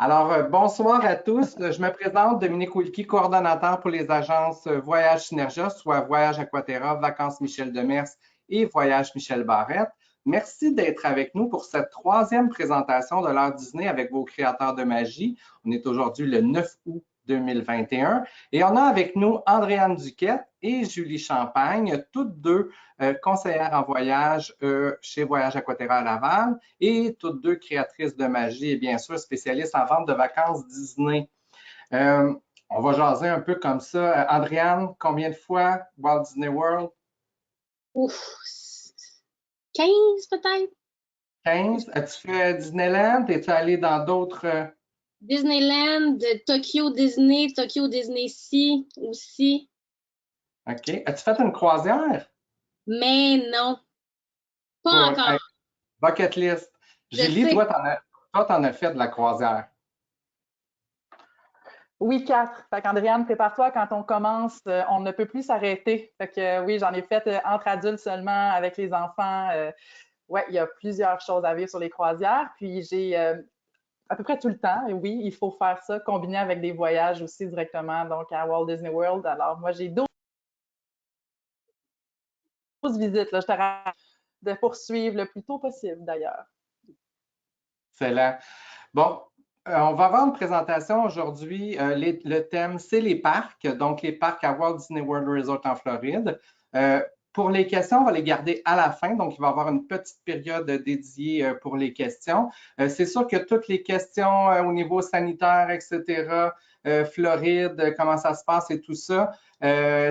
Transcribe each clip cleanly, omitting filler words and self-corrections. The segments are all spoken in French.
Alors, bonsoir à tous. Je me présente, Dominique Wilkie, coordonnateur pour les agences Voyage Synergia, soit Voyage Aquaterra, Vacances Michel Demers et Voyage Michel Barrette. Merci d'être avec nous pour cette troisième présentation de l'heure Disney avec vos créateurs de magie. On est aujourd'hui le 9 août 2021 et on a avec nous Andréane Duquette et Julie Champagne, toutes deux conseillères en voyage chez Voyage Aquaterra à Laval et toutes deux créatrices de magie et bien sûr spécialistes en vente de vacances Disney. Euh, on va jaser un peu comme ça. Andréane, combien de fois Walt Disney World? Ouf, 15 peut-être? 15. As-tu fait Disneyland? Es-tu allé dans d'autres... Disneyland, Tokyo Disney, Tokyo Disney Sea aussi. OK. As-tu fait une croisière? Mais non, pas Cool. encore. Hey, bucket list. Je Julie, sais. toi, t'en as fait de la croisière. Oui, 4. Fait qu'Andréane, prépare-toi, quand on commence, on ne peut plus s'arrêter. Fait que oui, j'en ai fait entre adultes seulement, avec les enfants. Ouais, il y a plusieurs choses à vivre sur les croisières. Puis j'ai à peu près tout le temps, et oui, il faut faire ça, combiné avec des voyages aussi directement, donc à Walt Disney World. Alors moi, j'ai 12 visites, là. Je te rappelle de poursuivre le plus tôt possible, d'ailleurs. Excellent. Bon, on va avoir une présentation aujourd'hui. Le thème, c'est les parcs, donc les parcs à Walt Disney World Resort en Floride. Pour les questions, on va les garder à la fin, donc il va y avoir une petite période dédiée pour les questions. C'est sûr que toutes les questions au niveau sanitaire, etc., Floride, comment ça se passe et tout ça,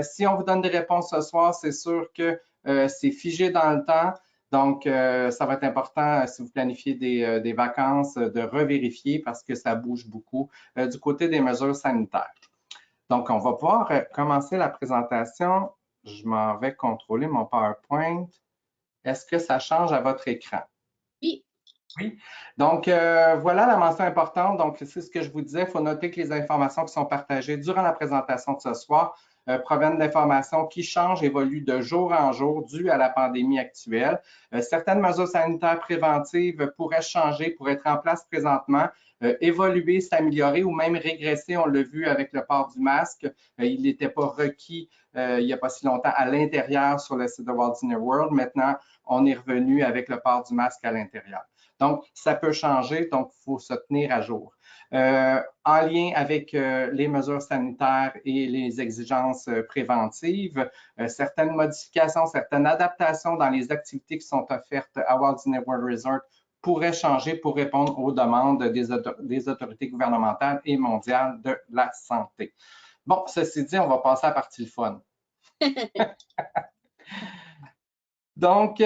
si on vous donne des réponses ce soir, c'est sûr que c'est figé dans le temps. Donc, ça va être important si vous planifiez des vacances de revérifier parce que ça bouge beaucoup du côté des mesures sanitaires. Donc, on va pouvoir commencer la présentation. Je m'en vais contrôler mon PowerPoint. Est-ce que ça change à votre écran? Oui. Oui. Donc, voilà la mention importante. Donc, c'est ce que je vous disais. Il faut noter que les informations qui sont partagées durant la présentation de ce soir proviennent d'informations qui changent, évoluent de jour en jour dû à la pandémie actuelle. Certaines mesures sanitaires préventives pourraient changer, pourraient être en place présentement, évoluer, s'améliorer ou même régresser. On l'a vu avec le port du masque. Il n'était pas requis il n'y a pas si longtemps à l'intérieur sur le site de Walt Disney World. Maintenant, on est revenu avec le port du masque à l'intérieur. Donc, ça peut changer, donc il faut se tenir à jour. En lien avec les mesures sanitaires et les exigences préventives, certaines modifications, certaines adaptations dans les activités qui sont offertes à Walt Disney World Resort pourraient changer pour répondre aux demandes des autorités gouvernementales et mondiales de la santé. Bon, ceci dit, on va passer à la partie le fun. Donc,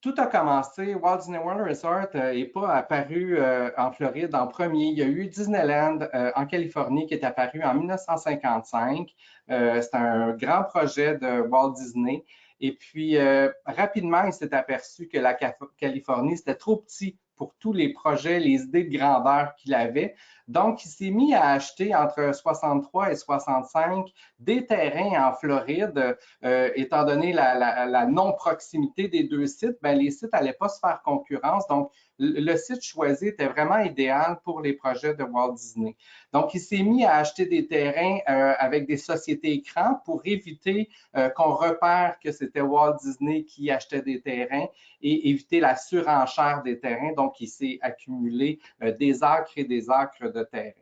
tout a commencé, Walt Disney World Resort n'est pas apparu en Floride en premier. Il y a eu Disneyland en Californie qui est apparu en 1955. C'est un grand projet de Walt Disney. Et puis, rapidement, il s'est aperçu que la Californie, c'était trop petit pour tous les projets, les idées de grandeur qu'il avait. Donc, il s'est mis à acheter entre 63 et 65 des terrains en Floride. Étant donné la non-proximité des deux sites, ben, les sites n'allaient pas se faire concurrence. Donc, le site choisi était vraiment idéal pour les projets de Walt Disney. Donc, il s'est mis à acheter des terrains avec des sociétés écrans pour éviter qu'on repère que c'était Walt Disney qui achetait des terrains et éviter la surenchère des terrains. Donc, il s'est accumulé des acres et des acres de terrain.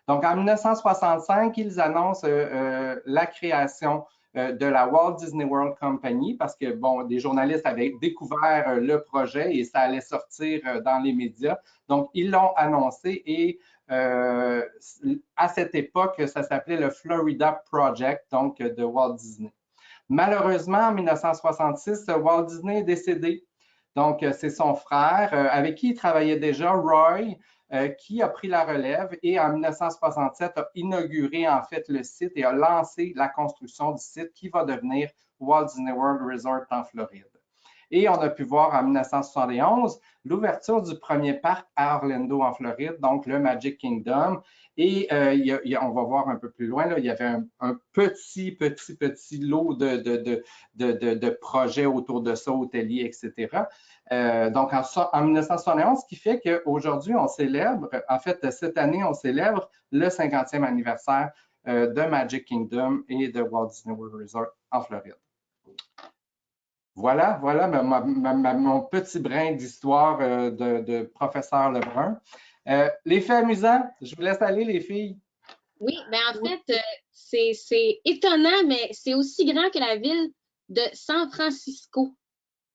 Donc, en 1965, ils annoncent la création de la Walt Disney World Company parce que, bon, des journalistes avaient découvert le projet et ça allait sortir dans les médias. Donc, ils l'ont annoncé et à cette époque, ça s'appelait le Florida Project, donc de Walt Disney. Malheureusement, en 1966, Walt Disney est décédé. Donc, c'est son frère avec qui il travaillait déjà, Roy, qui a pris la relève et en 1967 a inauguré en fait le site et a lancé la construction du site qui va devenir Walt Disney World Resort en Floride. Et on a pu voir en 1971 l'ouverture du premier parc à Orlando, en Floride, donc le Magic Kingdom. Et on va voir un peu plus loin, là, il y avait un petit lot de projets autour de ça, hôteliers, etc. Donc, en 1971, ce qui fait qu'aujourd'hui, on célèbre, en fait, cette année, on célèbre le 50e anniversaire de Magic Kingdom et de Walt Disney World Resort en Floride. Voilà mon petit brin d'histoire de professeur Lebrun. Les faits amusants, je vous laisse aller, les filles. Oui, bien en fait, c'est étonnant, mais c'est aussi grand que la ville de San Francisco.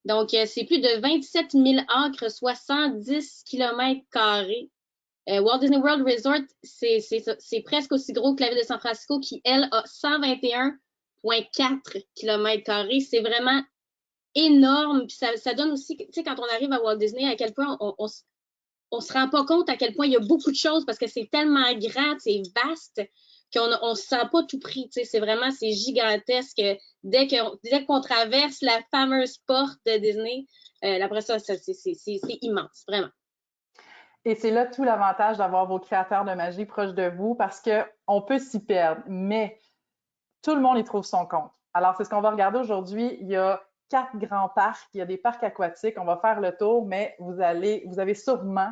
Donc, c'est plus de 27 000 acres, 70 km². Walt Disney World Resort, c'est presque aussi gros que la ville de San Francisco qui, elle, a 121,4 km². C'est vraiment énorme. Puis ça donne aussi, tu sais, quand on arrive à Walt Disney, à quel point on se rend pas compte à quel point il y a beaucoup de choses parce que c'est tellement grand, c'est vaste qu'on se sent pas tout pris. Tu sais, c'est gigantesque. Dès qu'on traverse la fameuse porte de Disney, après ça, c'est immense, vraiment. Et c'est là tout l'avantage d'avoir vos créateurs de magie proches de vous parce qu'on peut s'y perdre, mais tout le monde y trouve son compte. Alors, c'est ce qu'on va regarder aujourd'hui. Il y a 4 grands parcs. Il y a des parcs aquatiques. On va faire le tour, mais vous avez sûrement,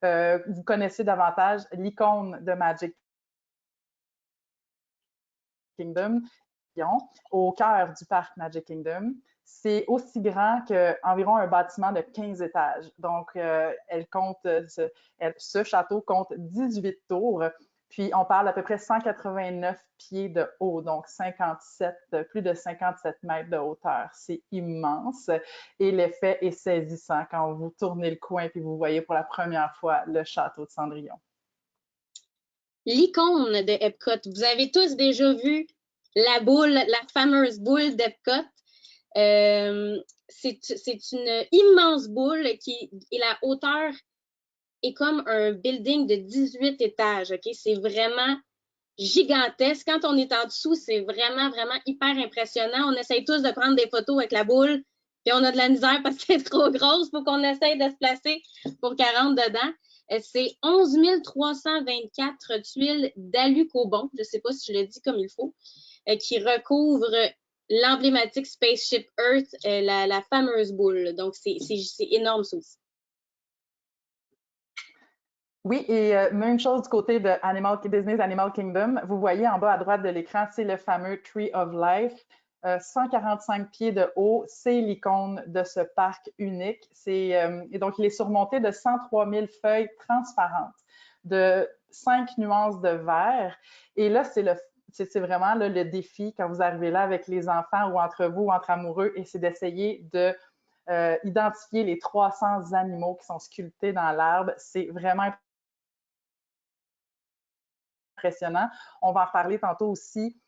vous connaissez davantage l'icône de Magic Kingdom au cœur du parc Magic Kingdom. C'est aussi grand qu'environ un bâtiment de 15 étages. Donc, ce château compte 18 tours. Puis, on parle d'à peu près 189 pieds de haut, donc plus de 57 mètres de hauteur. C'est immense et l'effet est saisissant quand vous tournez le coin et vous voyez pour la première fois le château de Cendrillon. L'icône de Epcot, vous avez tous déjà vu la fameuse boule d'Epcot. C'est une immense boule et la hauteur est comme un building de 18 étages. Okay? C'est vraiment gigantesque. Quand on est en dessous, c'est vraiment, vraiment hyper impressionnant. On essaye tous de prendre des photos avec la boule, puis on a de la misère parce qu'elle est trop grosse. Il faut qu'on essaye de se placer pour qu'elle rentre dedans. C'est 11 324 tuiles d'alu-cobon, je ne sais pas si je le dis comme il faut, qui recouvrent l'emblématique Spaceship Earth, la fameuse boule. Donc, c'est énorme, ça aussi. Oui, et même chose du côté de Disney's Animal Kingdom. Vous voyez en bas à droite de l'écran, c'est le fameux Tree of Life. 145 pieds de haut, c'est l'icône de ce parc unique. Et donc, il est surmonté de 103 000 feuilles transparentes, de 5 nuances de vert. Et là, c'est vraiment là, le défi quand vous arrivez là avec les enfants ou entre vous ou entre amoureux, et c'est d'essayer de identifier les 300 animaux qui sont sculptés dans l'arbre. C'est vraiment impressionnant. On va en reparler tantôt aussi.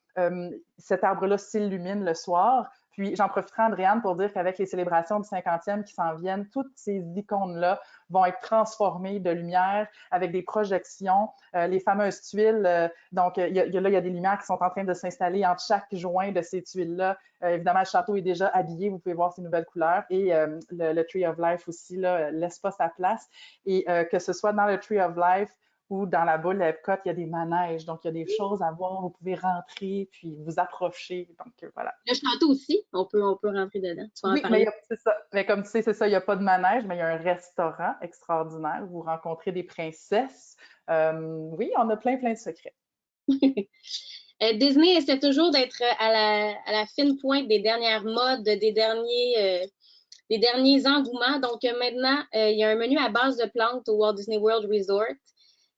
Cet arbre-là s'illumine le soir. Puis, j'en profiterai, Andréane, pour dire qu'avec les célébrations du 50e qui s'en viennent, toutes ces icônes-là vont être transformées de lumière avec des projections. Les fameuses tuiles, donc il y a des lumières qui sont en train de s'installer entre chaque joint de ces tuiles-là. Évidemment, le château est déjà habillé, vous pouvez voir ces nouvelles couleurs. Et le Tree of Life aussi, là, laisse pas sa place. Et que ce soit dans le Tree of Life, ou dans la boule Epcot, il y a des manèges, donc il y a des choses à voir, vous pouvez rentrer, puis vous approcher, donc voilà. Le château aussi, on peut rentrer dedans. Oui, mais c'est ça. Mais comme tu sais, c'est ça, il n'y a pas de manège, mais il y a un restaurant extraordinaire où vous rencontrez des princesses. Oui, on a plein de secrets. Disney essaie toujours d'être à la fine pointe des dernières modes, des derniers engouements. Donc maintenant, il y a un menu à base de plantes au Walt Disney World Resort.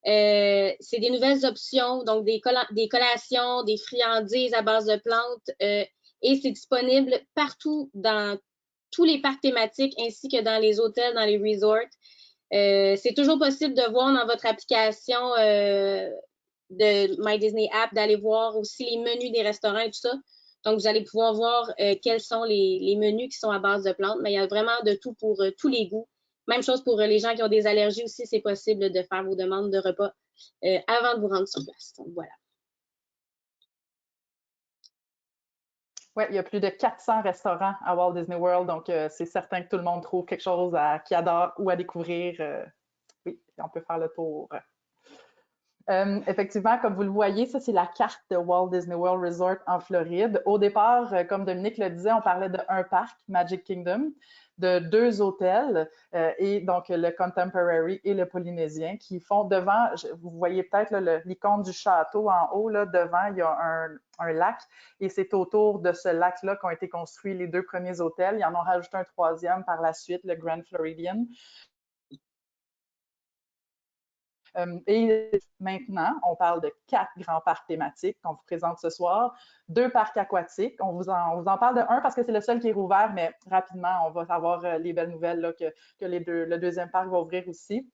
C'est des nouvelles options, donc des collations, des friandises à base de plantes, et c'est disponible partout dans tous les parcs thématiques ainsi que dans les hôtels, dans les resorts. C'est toujours possible de voir dans votre application de My Disney App, d'aller voir aussi les menus des restaurants et tout ça. Donc, vous allez pouvoir voir quels sont les menus qui sont à base de plantes, mais il y a vraiment de tout pour tous les goûts. Même chose pour les gens qui ont des allergies aussi, c'est possible de faire vos demandes de repas avant de vous rendre sur place. Donc, voilà. Oui, il y a plus de 400 restaurants à Walt Disney World, donc c'est certain que tout le monde trouve quelque chose qu'il adore ou à découvrir. Oui, on peut faire le tour. Effectivement, comme vous le voyez, ça, c'est la carte de Walt Disney World Resort en Floride. Au départ, comme Dominique le disait, on parlait d'un parc, Magic Kingdom, de 2 hôtels, et donc le Contemporary et le Polynésien, qui font devant, vous voyez peut-être l'icône du château en haut, là, devant, il y a un lac, et c'est autour de ce lac-là qu'ont été construits les 2 premiers hôtels. Ils en ont rajouté un 3e par la suite, le Grand Floridian. Et maintenant, on parle de 4 grands parcs thématiques qu'on vous présente ce soir, 2 parcs aquatiques. On vous en parle de un parce que c'est le seul qui est rouvert, mais rapidement, on va avoir les belles nouvelles là, que le 2e parc va ouvrir aussi.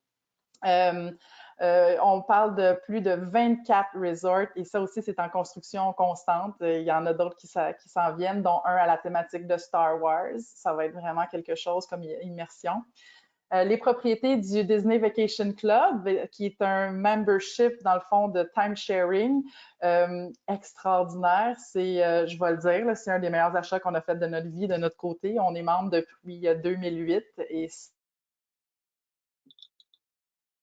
On parle de plus de 24 resorts et ça aussi, c'est en construction constante. Il y en a d'autres qui s'en viennent, dont un à la thématique de Star Wars. Ça va être vraiment quelque chose comme immersion. Les propriétés du Disney Vacation Club, qui est un membership, dans le fond, de time-sharing extraordinaire. C'est, je vais le dire, c'est un des meilleurs achats qu'on a fait de notre vie, de notre côté. On est membre depuis 2008 et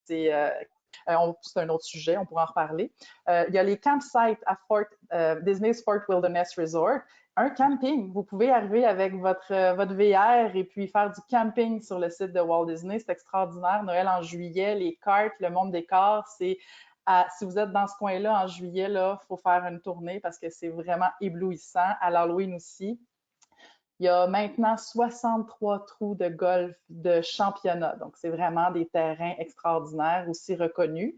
c'est un autre sujet, on pourra en reparler. Il y a les campsites à Disney's Fort Wilderness Resort. Un camping, vous pouvez arriver avec votre VR et puis faire du camping sur le site de Walt Disney. C'est extraordinaire. Noël en juillet, les cartes, le monde des corps, si vous êtes dans ce coin-là en juillet, il faut faire une tournée parce que c'est vraiment éblouissant. À l'Halloween aussi. Il y a maintenant 63 trous de golf de championnat. Donc, c'est vraiment des terrains extraordinaires, aussi reconnus.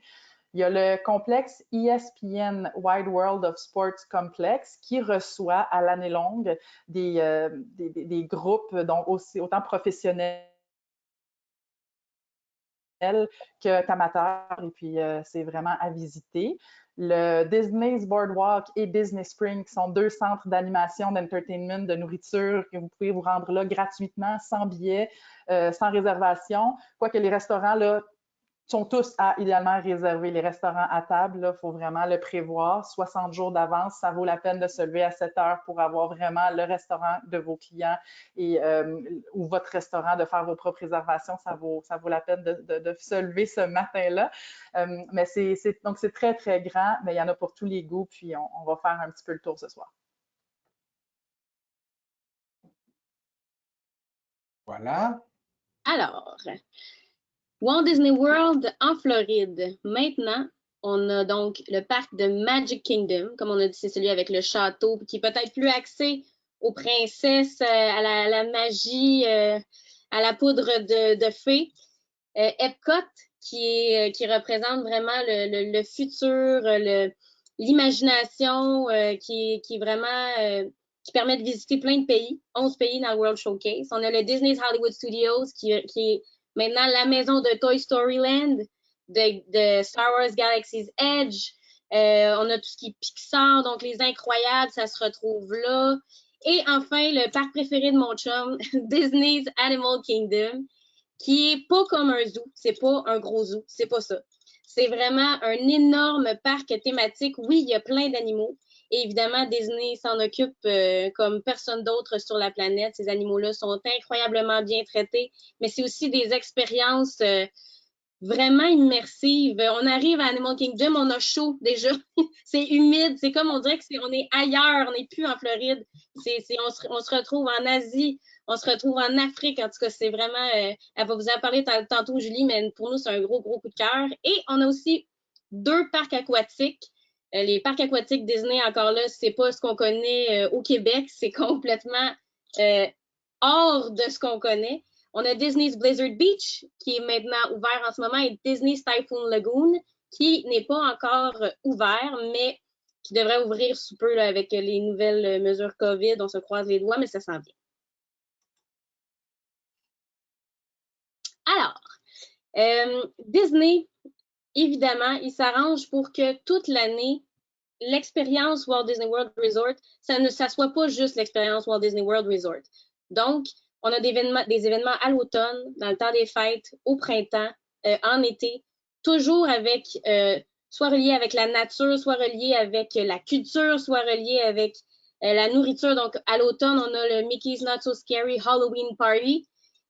Il y a le complexe ESPN Wide World of Sports Complex qui reçoit à l'année longue des groupes, donc autant professionnels qu'amateurs. Et puis, c'est vraiment à visiter. Le Disney's Boardwalk et Disney Spring, qui sont 2 centres d'animation, d'entertainment, de nourriture, que vous pouvez vous rendre là gratuitement, sans billet, sans réservation. Quoique les restaurants, là, sont tous à idéalement réserver. Les restaurants à table, il faut vraiment le prévoir. 60 jours d'avance, ça vaut la peine de se lever à 7 heures pour avoir vraiment le restaurant de vos clients ou votre restaurant, de faire vos propres réservations. Ça vaut la peine de se lever ce matin-là. Mais donc, c'est très, très grand, mais il y en a pour tous les goûts. Puis, on va faire un petit peu le tour ce soir. Voilà. Alors, Walt Disney World en Floride. Maintenant, on a donc le parc de Magic Kingdom. Comme on a dit, c'est celui avec le château qui est peut-être plus axé aux princesses, à la magie, à la poudre de fées. Epcot, qui représente vraiment le futur, l'imagination, qui est vraiment... qui permet de visiter plein de pays, 11 pays dans le World Showcase. On a le Disney's Hollywood Studios, qui est maintenant la maison de Toy Story Land, de Star Wars Galaxy's Edge. On a tout ce qui est Pixar, donc les Incroyables, ça se retrouve là. Et enfin, le parc préféré de mon chum, Disney's Animal Kingdom, qui est pas comme un zoo, c'est pas un gros zoo, c'est pas ça. C'est vraiment un énorme parc thématique. Oui, il y a plein d'animaux. Et évidemment, Disney s'en occupe comme personne d'autre sur la planète. Ces animaux-là sont incroyablement bien traités, mais c'est aussi des expériences vraiment immersives. On arrive à Animal Kingdom, on a chaud déjà. C'est humide, c'est comme on dirait on est ailleurs, on n'est plus en Floride. On se retrouve en Asie, on se retrouve en Afrique. En tout cas, c'est vraiment... elle va vous en parler tantôt, Julie, mais pour nous, c'est un gros, gros coup de cœur. Et on a aussi 2 parcs aquatiques. Les parcs aquatiques Disney, encore là, c'est pas ce qu'on connaît au Québec. C'est complètement hors de ce qu'on connaît. On a Disney's Blizzard Beach, qui est maintenant ouvert en ce moment, et Disney's Typhoon Lagoon, qui n'est pas encore ouvert, mais qui devrait ouvrir sous peu là, avec les nouvelles mesures COVID. On se croise les doigts, mais ça s'en vient. Alors, Disney, évidemment, il s'arrange pour que toute l'année, l'expérience Walt Disney World Resort, ça soit pas juste l'expérience Walt Disney World Resort. Donc, on a des événements à l'automne, dans le temps des fêtes, au printemps, en été, toujours avec, soit relié avec la nature, soit relié avec la culture, soit relié avec La nourriture, donc à l'automne, on a le Mickey's Not So Scary Halloween Party.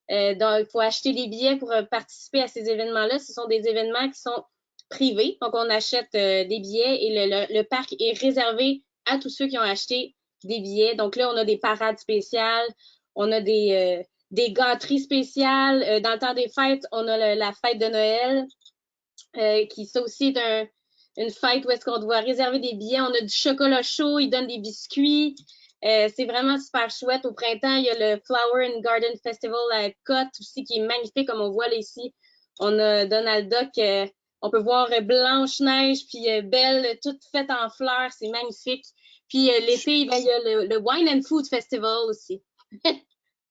Donc, il faut acheter des billets pour participer à ces événements-là. Ce sont des événements qui sont privés. Donc, on achète des billets et le parc est réservé à tous ceux qui ont acheté des billets. Donc là, on a des parades spéciales, on a des gâteries spéciales. Dans le temps des fêtes, on a la fête de Noël, qui ça aussi est une fête où est-ce qu'on doit réserver des billets. On a du chocolat chaud, ils donnent des biscuits. C'est vraiment super chouette. Au printemps, il y a le Flower and Garden Festival à Epcot aussi, qui est magnifique, comme on voit là ici. On a Donald Duck, on peut voir Blanche-Neige, puis Belle, toute faite en fleurs, c'est magnifique. Puis l'été, ben, il y a le Wine and Food Festival aussi.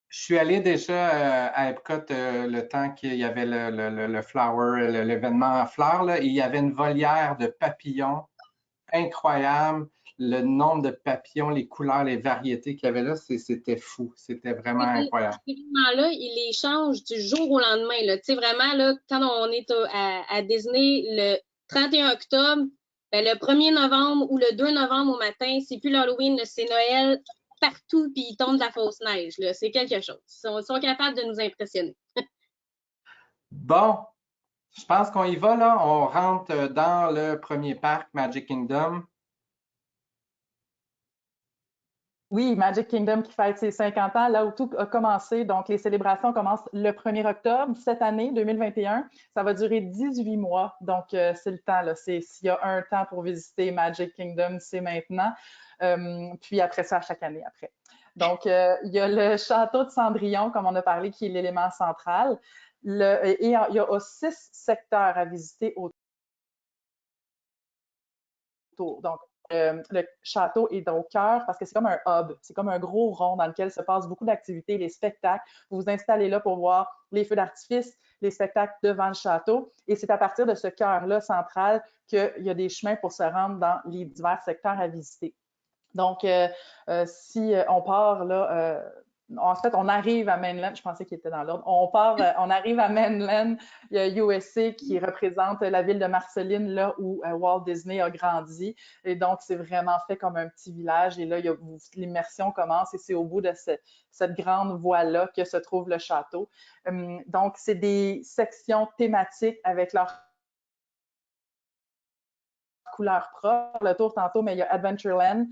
Je suis allé déjà à Epcot le temps qu'il y avait le Flower, l'événement fleurs, là, et il y avait une volière de papillons incroyable. Le nombre de papillons, les couleurs, les variétés qu'il y avait là, c'était fou. C'était vraiment incroyable. Ces événements-là, ils les changent du jour au lendemain. Là. Tu sais, vraiment, là, quand on est à Disney le 31 octobre, ben, le 1er novembre ou le 2 novembre au matin, c'est plus l'Halloween, c'est Noël partout, puis il tombe de la fausse neige. C'est quelque chose. Ils sont capables de nous impressionner. Bon, je pense qu'on y va, là. On rentre dans le premier parc, Magic Kingdom. Oui, Magic Kingdom qui fête ses 50 ans, là où tout a commencé. Donc, les célébrations commencent le 1er octobre cette année, 2021. Ça va durer 18 mois. Donc, c'est le temps, là. S'il y a un temps pour visiter Magic Kingdom, c'est maintenant. Puis après ça, chaque année après. Donc, il y a le château de Cendrillon, comme on a parlé, qui est l'élément central. Et il y a 6 secteurs à visiter autour. Donc, le château est au cœur parce que c'est comme un hub, c'est comme un gros rond dans lequel se passent beaucoup d'activités, les spectacles. Vous vous installez là pour voir les feux d'artifice, les spectacles devant le château. Et c'est à partir de ce cœur-là central qu'il y a des chemins pour se rendre dans les divers secteurs à visiter. Donc, si on part là, en fait, on arrive à Mainland, je pensais qu'il était dans l'ordre, on arrive à Mainland, il y a USA qui représente la ville de Marceline, là où Walt Disney a grandi. Et donc, c'est vraiment fait comme un petit village. Et là, l'immersion commence et c'est au bout de cette grande voie-là que se trouve le château. Donc, c'est des sections thématiques avec leur couleur propre. Le tour tantôt, mais il y a Adventureland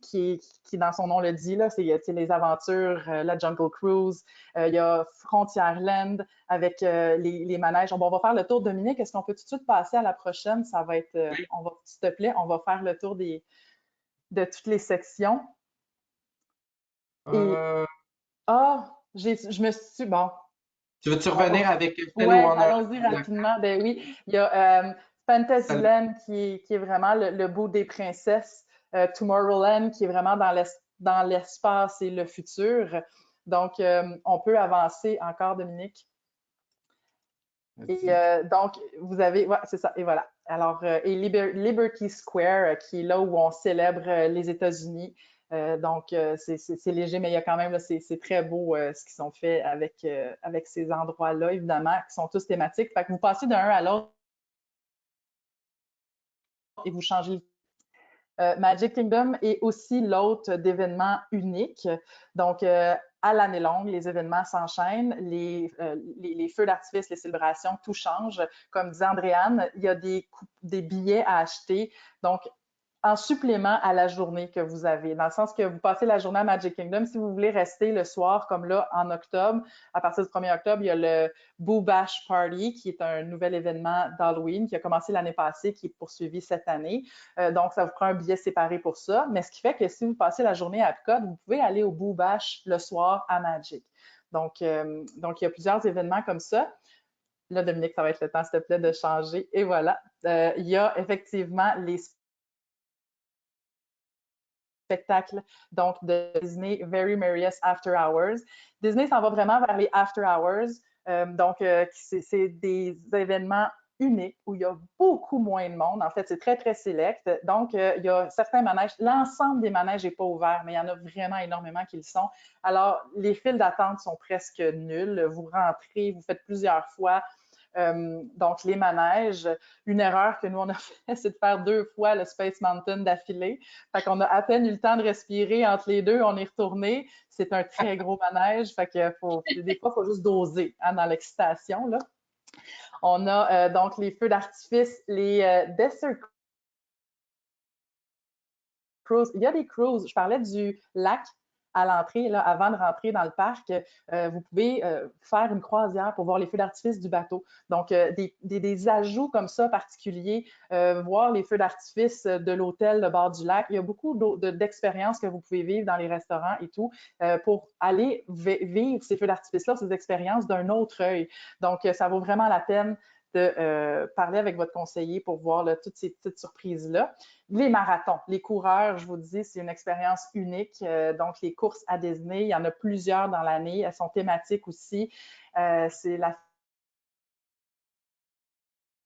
qui dans son nom le dit, là, c'est les aventures, la Jungle Cruise. Il y a Frontierland avec les manèges. Bon, on va faire le tour. Dominique, est-ce qu'on peut tout de suite passer à la prochaine? Ça va être, s'il te plaît, on va faire le tour de toutes les sections. Je me suis... Bon. Tu veux-tu revenir avec celle où on a... allons-y rapidement. Ben oui, il y a Fantasyland qui est vraiment le bout des princesses. Tomorrowland qui est vraiment dans l'espace et le futur. Donc, on peut avancer encore, Dominique. Et donc, vous avez... Ouais, c'est ça, et voilà. Alors, et Liberty Square, qui est là où on célèbre les États-Unis. Donc, c'est léger, mais il y a quand même, c'est très beau ce qu'ils ont fait avec ces endroits-là, évidemment, qui sont tous thématiques. Fait que vous passez d'un à l'autre et vous changez. Magic Kingdom est aussi l'hôte d'événements uniques. Donc, à l'année longue, les événements s'enchaînent, les feux d'artifice, les célébrations, tout change. Comme disait Andréane, il y a des billets à acheter. Donc, en supplément à la journée que vous avez, dans le sens que vous passez la journée à Magic Kingdom. Si vous voulez rester le soir, comme là, en octobre, à partir du 1er octobre, il y a le Boo Bash Party, qui est un nouvel événement d'Halloween qui a commencé l'année passée, qui est poursuivi cette année. Donc, ça vous prend un billet séparé pour ça. Mais ce qui fait que si vous passez la journée à Epcot, vous pouvez aller au Boo Bash le soir à Magic. Donc, il y a plusieurs événements comme ça. Là, Dominique, ça va être le temps, s'il te plaît, de changer. Et voilà. Il y a effectivement les spectacle donc de Disney Very Merriest After Hours. Disney s'en va vraiment vers les After Hours. Donc, c'est des événements uniques où il y a beaucoup moins de monde. En fait, c'est très, très select. Donc, il y a certains manèges. L'ensemble des manèges n'est pas ouvert, mais il y en a vraiment énormément qui le sont. Alors, les files d'attente sont presque nulles. Vous rentrez, vous faites plusieurs fois. Donc, les manèges, une erreur que nous, on a fait, c'est de faire 2 fois le Space Mountain d'affilée. Fait qu'on a à peine eu le temps de respirer entre les deux, on est retourné. C'est un très gros manège, fait que des fois, il faut juste doser hein, dans l'excitation, là. On a donc les feux d'artifice, les Desert Cruise. Il y a des cruises. Je parlais du lac à l'entrée, là, avant de rentrer dans le parc, vous pouvez faire une croisière pour voir les feux d'artifice du bateau. Donc, des ajouts comme ça particuliers, voir les feux d'artifice de l'hôtel, le bord du lac. Il y a beaucoup d'expériences que vous pouvez vivre dans les restaurants et tout pour aller vivre ces feux d'artifice-là, ces expériences d'un autre œil. Donc, ça vaut vraiment la peine de parler avec votre conseiller pour voir là, toutes ces petites surprises-là. Les marathons, les coureurs, je vous dis, c'est une expérience unique. Donc, les courses à Disney, il y en a plusieurs dans l'année. Elles sont thématiques aussi. C'est la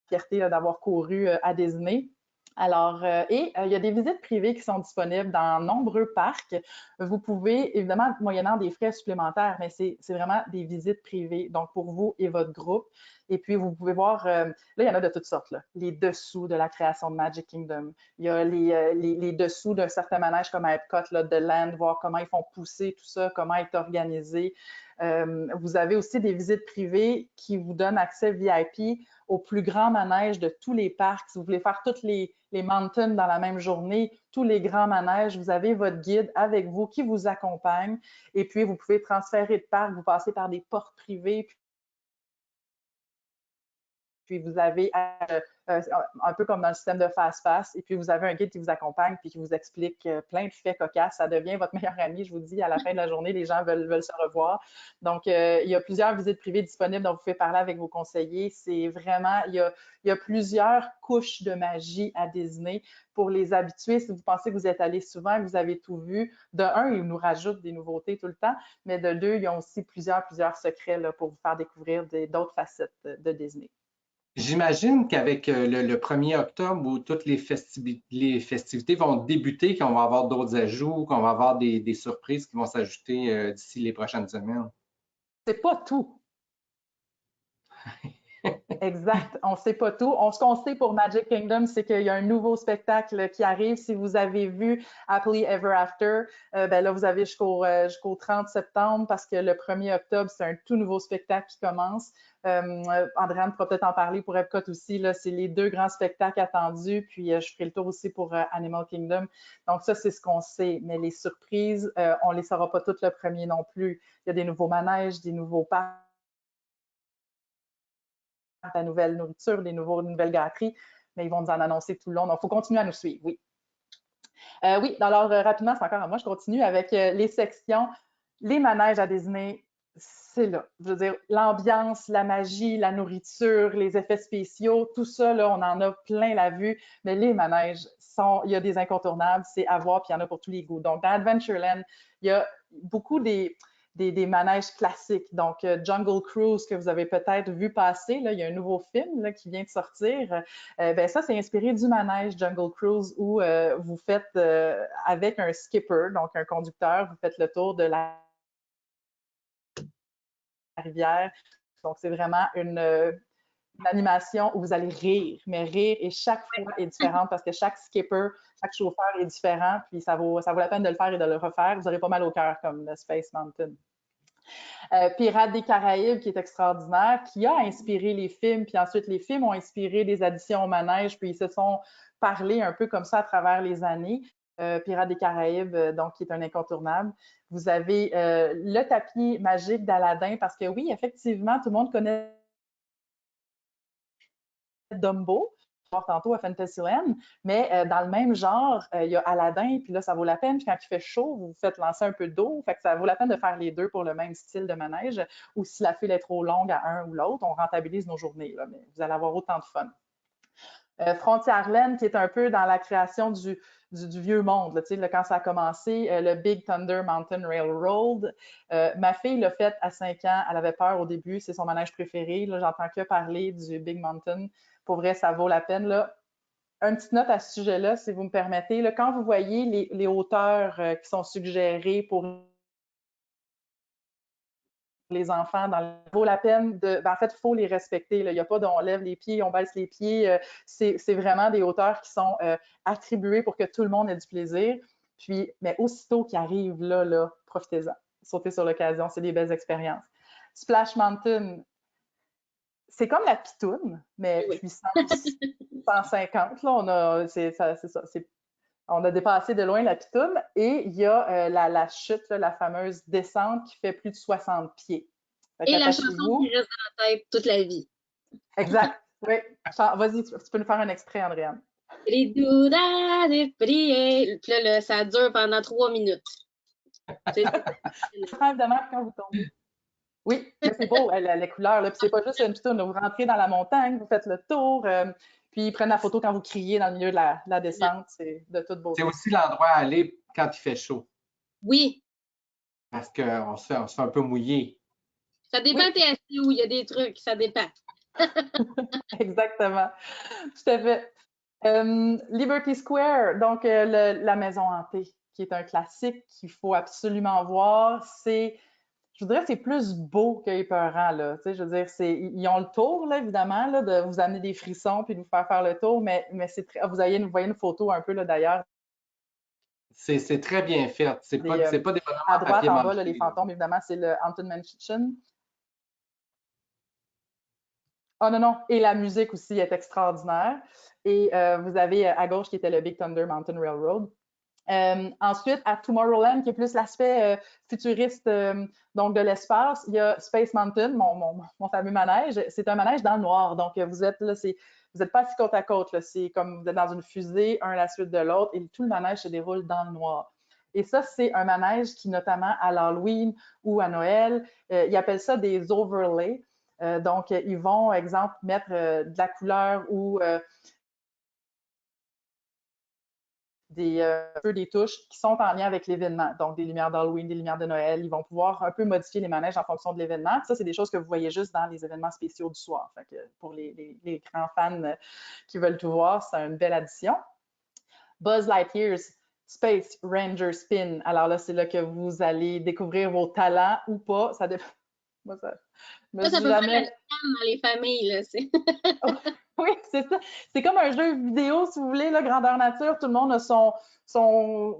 fierté d'avoir couru à Disney. Alors, il y a des visites privées qui sont disponibles dans nombreux parcs. Vous pouvez, évidemment, moyennant des frais supplémentaires, mais c'est vraiment des visites privées, donc pour vous et votre groupe. Et puis, vous pouvez voir, là, il y en a de toutes sortes, là. Les dessous de la création de Magic Kingdom. Il y a les dessous d'un certain manège comme à Epcot, là, de Land, voir comment ils font pousser tout ça, comment est organisé. Vous avez aussi des visites privées qui vous donnent accès VIP au plus grand manège de tous les parcs. Si vous voulez faire toutes les mountains dans la même journée, tous les grands manèges, vous avez votre guide avec vous qui vous accompagne. Et puis, vous pouvez transférer de parc, vous passez par des portes privées, puis vous avez un peu comme dans le système de fast-pass, et puis vous avez un guide qui vous accompagne puis qui vous explique plein de faits cocasses. Ça devient votre meilleur ami, je vous dis, à la fin de la journée, les gens veulent se revoir. Donc, il y a plusieurs visites privées disponibles dont vous pouvez parler avec vos conseillers. C'est vraiment, il y a plusieurs couches de magie à Disney pour les habitués. Si vous pensez que vous êtes allé souvent, que vous avez tout vu, de un, ils nous rajoutent des nouveautés tout le temps, mais de deux, ils ont aussi plusieurs secrets là, pour vous faire découvrir d'autres facettes de Disney. J'imagine qu'avec le 1er octobre où toutes les festivités vont débuter, qu'on va avoir d'autres ajouts, qu'on va avoir des surprises qui vont s'ajouter d'ici les prochaines semaines. C'est pas tout. Exact. On ne sait pas tout. Ce qu'on sait pour Magic Kingdom, c'est qu'il y a un nouveau spectacle qui arrive. Si vous avez vu Happily Ever After, ben là, vous avez jusqu'au 30 septembre parce que le 1er octobre, c'est un tout nouveau spectacle qui commence. Andréane pourra peut-être en parler pour Epcot aussi. Là, c'est les 2 grands spectacles attendus. Puis, je ferai le tour aussi pour Animal Kingdom. Donc, ça, c'est ce qu'on sait. Mais les surprises, on ne les saura pas toutes le 1er non plus. Il y a des nouveaux manèges, des nouveaux parcs, la nouvelle nourriture, des nouvelles gâteries, mais ils vont nous en annoncer tout le long. Donc, il faut continuer à nous suivre, oui. Oui, alors rapidement, c'est encore à moi, je continue avec les sections. Les manèges à Disney, c'est là. Je veux dire, l'ambiance, la magie, la nourriture, les effets spéciaux, tout ça, là, on en a plein la vue, mais les manèges, il y a des incontournables, c'est à voir, puis il y en a pour tous les goûts. Donc, dans Adventureland, il y a beaucoup des manèges classiques. Donc, Jungle Cruise, que vous avez peut-être vu passer, là, il y a un nouveau film là, qui vient de sortir. Ben, ça, c'est inspiré du manège Jungle Cruise où vous faites avec un skipper, donc un conducteur, vous faites le tour de la rivière. Donc, c'est vraiment une animation où vous allez rire, mais rire et chaque fois est différente parce que chaque skipper, chaque chauffeur est différent, puis ça vaut la peine de le faire et de le refaire. Vous n'aurez pas mal au cœur comme le Space Mountain. Pirates des Caraïbes, qui est extraordinaire, qui a inspiré les films, puis ensuite les films ont inspiré des additions au manège, puis ils se sont parlé un peu comme ça à travers les années. Pirates des Caraïbes, donc qui est un incontournable. Vous avez le tapis magique d'Aladin, parce que oui, effectivement, tout le monde connaît Dumbo, tantôt à Fantasyland, mais dans le même genre, il y a Aladdin, puis là, ça vaut la peine. Puis quand il fait chaud, vous faites lancer un peu d'eau, fait que ça vaut la peine de faire les deux pour le même style de manège. Ou si la file est trop longue à un ou l'autre, on rentabilise nos journées, là, mais vous allez avoir autant de fun. Frontierland, qui est un peu dans la création du vieux monde, là, quand ça a commencé, le Big Thunder Mountain Railroad. Ma fille l'a fait à 5 ans, elle avait peur au début, c'est son manège préféré. Là, j'entends que parler du Big Mountain. Pour vrai, ça vaut la peine. Là. Une petite note à ce sujet-là, si vous me permettez. Là, quand vous voyez les hauteurs qui sont suggérées pour les enfants, vaut la peine de. En fait, il faut les respecter. Là. Il n'y a pas on lève les pieds, on baisse les pieds. C'est vraiment des hauteurs qui sont attribuées pour que tout le monde ait du plaisir. Puis, mais aussitôt qu'ils arrivent là, profitez-en. Sautez sur l'occasion, c'est des belles expériences. Splash Mountain, c'est comme la pitoune, mais puissance 150. Là, on a dépassé de loin la pitoune et il y a la chute, là, la fameuse descente qui fait plus de 60 pieds. Et la chanson qui reste dans la tête toute la vie. Exact. Oui. Vas-y, tu peux nous faire un extrait, Andréane. Puis là, ça dure pendant 3 minutes. Évidemment, quand vous tombez. Oui, mais c'est beau, les couleurs. Puis c'est pas juste une pitoune. Vous rentrez dans la montagne, vous faites le tour, puis ils prennent la photo quand vous criez dans le milieu de la descente. C'est de toute beauté. C'est aussi l'endroit à aller quand il fait chaud. Oui. Parce qu'on se fait un peu mouiller. Ça dépend t'es assis où, il y a des trucs, ça dépend. Exactement. Tout à fait. Liberty Square, donc la maison hantée, qui est un classique qu'il faut absolument voir. Je voudrais que c'est plus beau qu'épeurant, là. Tu sais, je veux dire, ils ont le tour, là, évidemment, là, de vous amener des frissons puis de vous faire le tour, mais c'est très. Vous voyez une photo un peu, là, d'ailleurs. C'est très bien fait. C'est pas des bonhommes à droite, en bas, mâché, là, les fantômes, évidemment, c'est le Haunted Mansion. Oh non, non. Et la musique aussi est extraordinaire. Et vous avez à gauche qui était le Big Thunder Mountain Railroad. Ensuite, à Tomorrowland, qui est plus l'aspect futuriste donc de l'espace, il y a Space Mountain, mon fameux manège. C'est un manège dans le noir. Donc, vous êtes là, vous n'êtes pas assis côte à côte. C'est comme vous êtes dans une fusée, un à la suite de l'autre, et tout le manège se déroule dans le noir. Et ça, c'est un manège qui, notamment à l'Halloween ou à Noël, ils appellent ça des overlays. Donc, ils vont, exemple, mettre de la couleur ou des touches qui sont en lien avec l'événement. Donc, des lumières d'Halloween, des lumières de Noël. Ils vont pouvoir un peu modifier les manèges en fonction de l'événement. Ça, c'est des choses que vous voyez juste dans les événements spéciaux du soir. Fait que pour les grands fans qui veulent tout voir, c'est une belle addition. Buzz Lightyear's Space Ranger Spin. Alors là, c'est là que vous allez découvrir vos talents ou pas. Ça dépend. Moi, ça peut faire la scène dans les familles, là. Oui, c'est ça. C'est comme un jeu vidéo, si vous voulez, là, grandeur nature. Tout le monde a son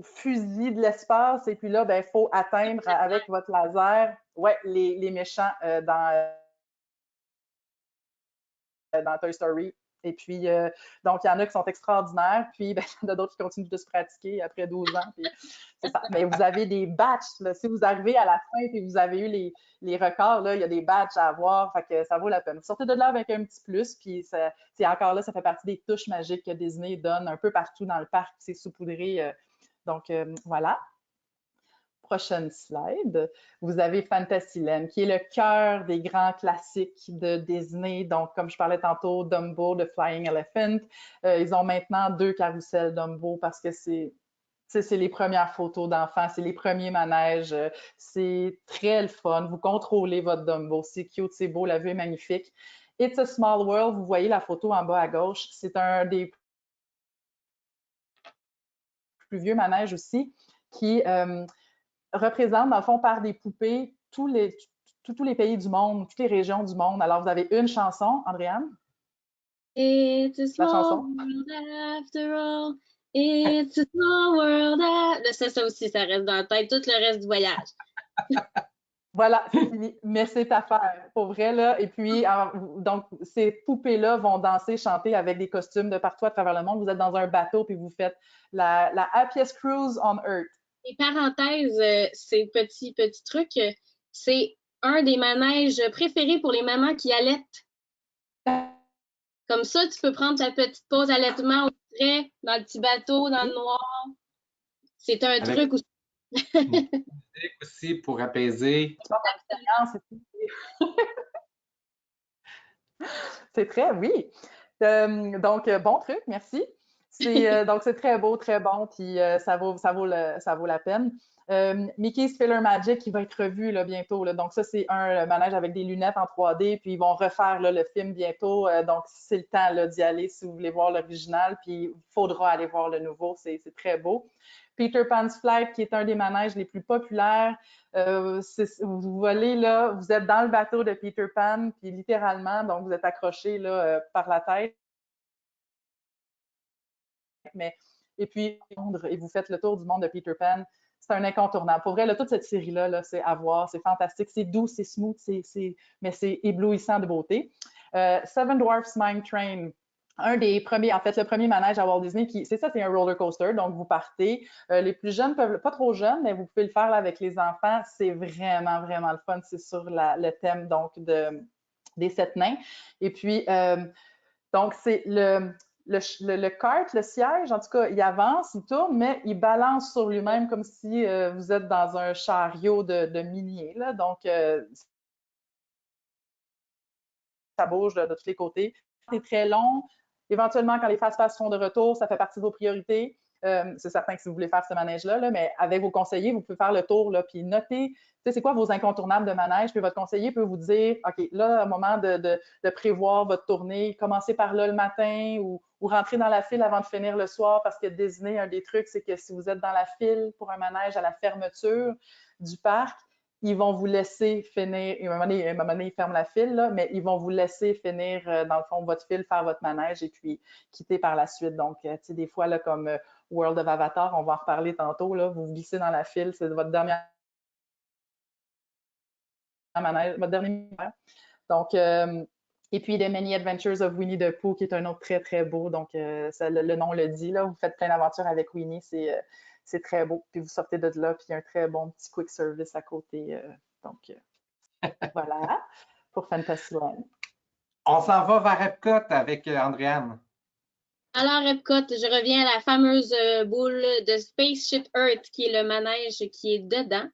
fusil de l'espace et puis là, il faut atteindre avec votre laser les méchants dans Toy Story. Et puis, donc, il y en a qui sont extraordinaires, puis il y en a d'autres qui continuent de se pratiquer après 12 ans. C'est ça. Mais vous avez des badges. Là. Si vous arrivez à la fin et vous avez eu les records, là, il y a des badges à avoir, fait que ça vaut la peine. Vous sortez de là avec un petit plus, puis c'est encore là, ça fait partie des touches magiques que Disney donne un peu partout dans le parc, c'est saupoudré. Donc, voilà. Prochaine slide, vous avez Fantasyland, qui est le cœur des grands classiques de Disney. Donc, comme je parlais tantôt, Dumbo, The Flying Elephant. Ils ont maintenant 2 carrousels Dumbo parce que c'est les premières photos d'enfants, c'est les premiers manèges. C'est très le fun. Vous contrôlez votre Dumbo. C'est cute, c'est beau, la vue est magnifique. It's a Small World, vous voyez la photo en bas à gauche. C'est un des plus vieux manèges aussi qui représente, dans le fond, par des poupées, tous les pays du monde, toutes les régions du monde. Alors, vous avez une chanson, Andréane? It's a small world after all. It's a small world after... Ça aussi, ça reste dans la tête, tout le reste du voyage. Voilà, c'est fini. Mais c'est à faire, pour vrai, là. Et puis, donc, ces poupées-là vont danser, chanter avec des costumes de partout à travers le monde. Vous êtes dans un bateau, puis vous faites la happiest cruise on Earth. Et parenthèse, ces petits trucs, c'est un des manèges préférés pour les mamans qui allaitent. Comme ça, tu peux prendre ta petite pause allaitement au frais, dans le petit bateau, dans le noir. C'est un truc aussi. Musique aussi pour apaiser. C'est très, oui. Donc, bon truc, merci. Donc, c'est très beau, très bon, puis ça vaut la peine. Mickey's Filler Magic qui va être revu là, bientôt. Là. Donc, ça, c'est un manège avec des lunettes en 3D, puis ils vont refaire là, le film bientôt. Donc, c'est le temps d'y aller si vous voulez voir l'original, puis il faudra aller voir le nouveau. C'est très beau. Peter Pan's Flight, qui est un des manèges les plus populaires. Vous volez là, vous êtes dans le bateau de Peter Pan, puis littéralement, donc vous êtes accroché là, par la tête. Et puis, et vous faites le tour du monde de Peter Pan. C'est un incontournable. Pour vrai, là, toute cette série-là, là, c'est à voir, c'est fantastique, c'est doux, c'est smooth, mais c'est éblouissant de beauté. Seven Dwarfs Mine Train, un des premiers, en fait, le premier manège à Walt Disney, c'est ça, c'est un roller coaster. Donc, vous partez. Les plus jeunes peuvent, pas trop jeunes, mais vous pouvez le faire là, avec les enfants. C'est vraiment, vraiment le fun. C'est sur le thème donc des 7 nains. Et puis, donc, c'est le kart, le siège, en tout cas, il avance, il tourne, mais il balance sur lui-même comme si vous êtes dans un chariot de minier. Là. Donc, ça bouge de tous les côtés. C'est très long. Éventuellement, quand les fast-pass sont de retour, ça fait partie de vos priorités. C'est certain que si vous voulez faire ce manège-là, mais avec vos conseillers, vous pouvez faire le tour, là, puis noter, c'est quoi vos incontournables de manège, puis votre conseiller peut vous dire, OK, là, au moment de prévoir votre tournée, commencez par là le matin ou rentrer dans la file avant de finir le soir, parce que Disney, un des trucs, c'est que si vous êtes dans la file pour un manège à la fermeture du parc, ils vont vous laisser finir, à un moment donné, ils ferment la file, là, mais ils vont vous laisser finir, dans le fond, votre file, faire votre manège et puis quitter par la suite. Donc, tu sais, des fois, là, comme World of Avatar, on va en reparler tantôt, là, vous glissez dans la file, c'est votre dernière manège, votre dernier manège. Donc, et puis, The Many Adventures of Winnie the Pooh, qui est un autre très, très beau. Donc, le nom le dit, là, vous faites plein d'aventures avec Winnie, c'est très beau. Puis vous sortez de là, puis il y a un très bon petit quick service à côté. Donc, voilà, pour Fantasyland. On s'en va vers Epcot avec Andréane. Alors, Epcot, je reviens à la fameuse boule de Spaceship Earth, qui est le manège qui est dedans.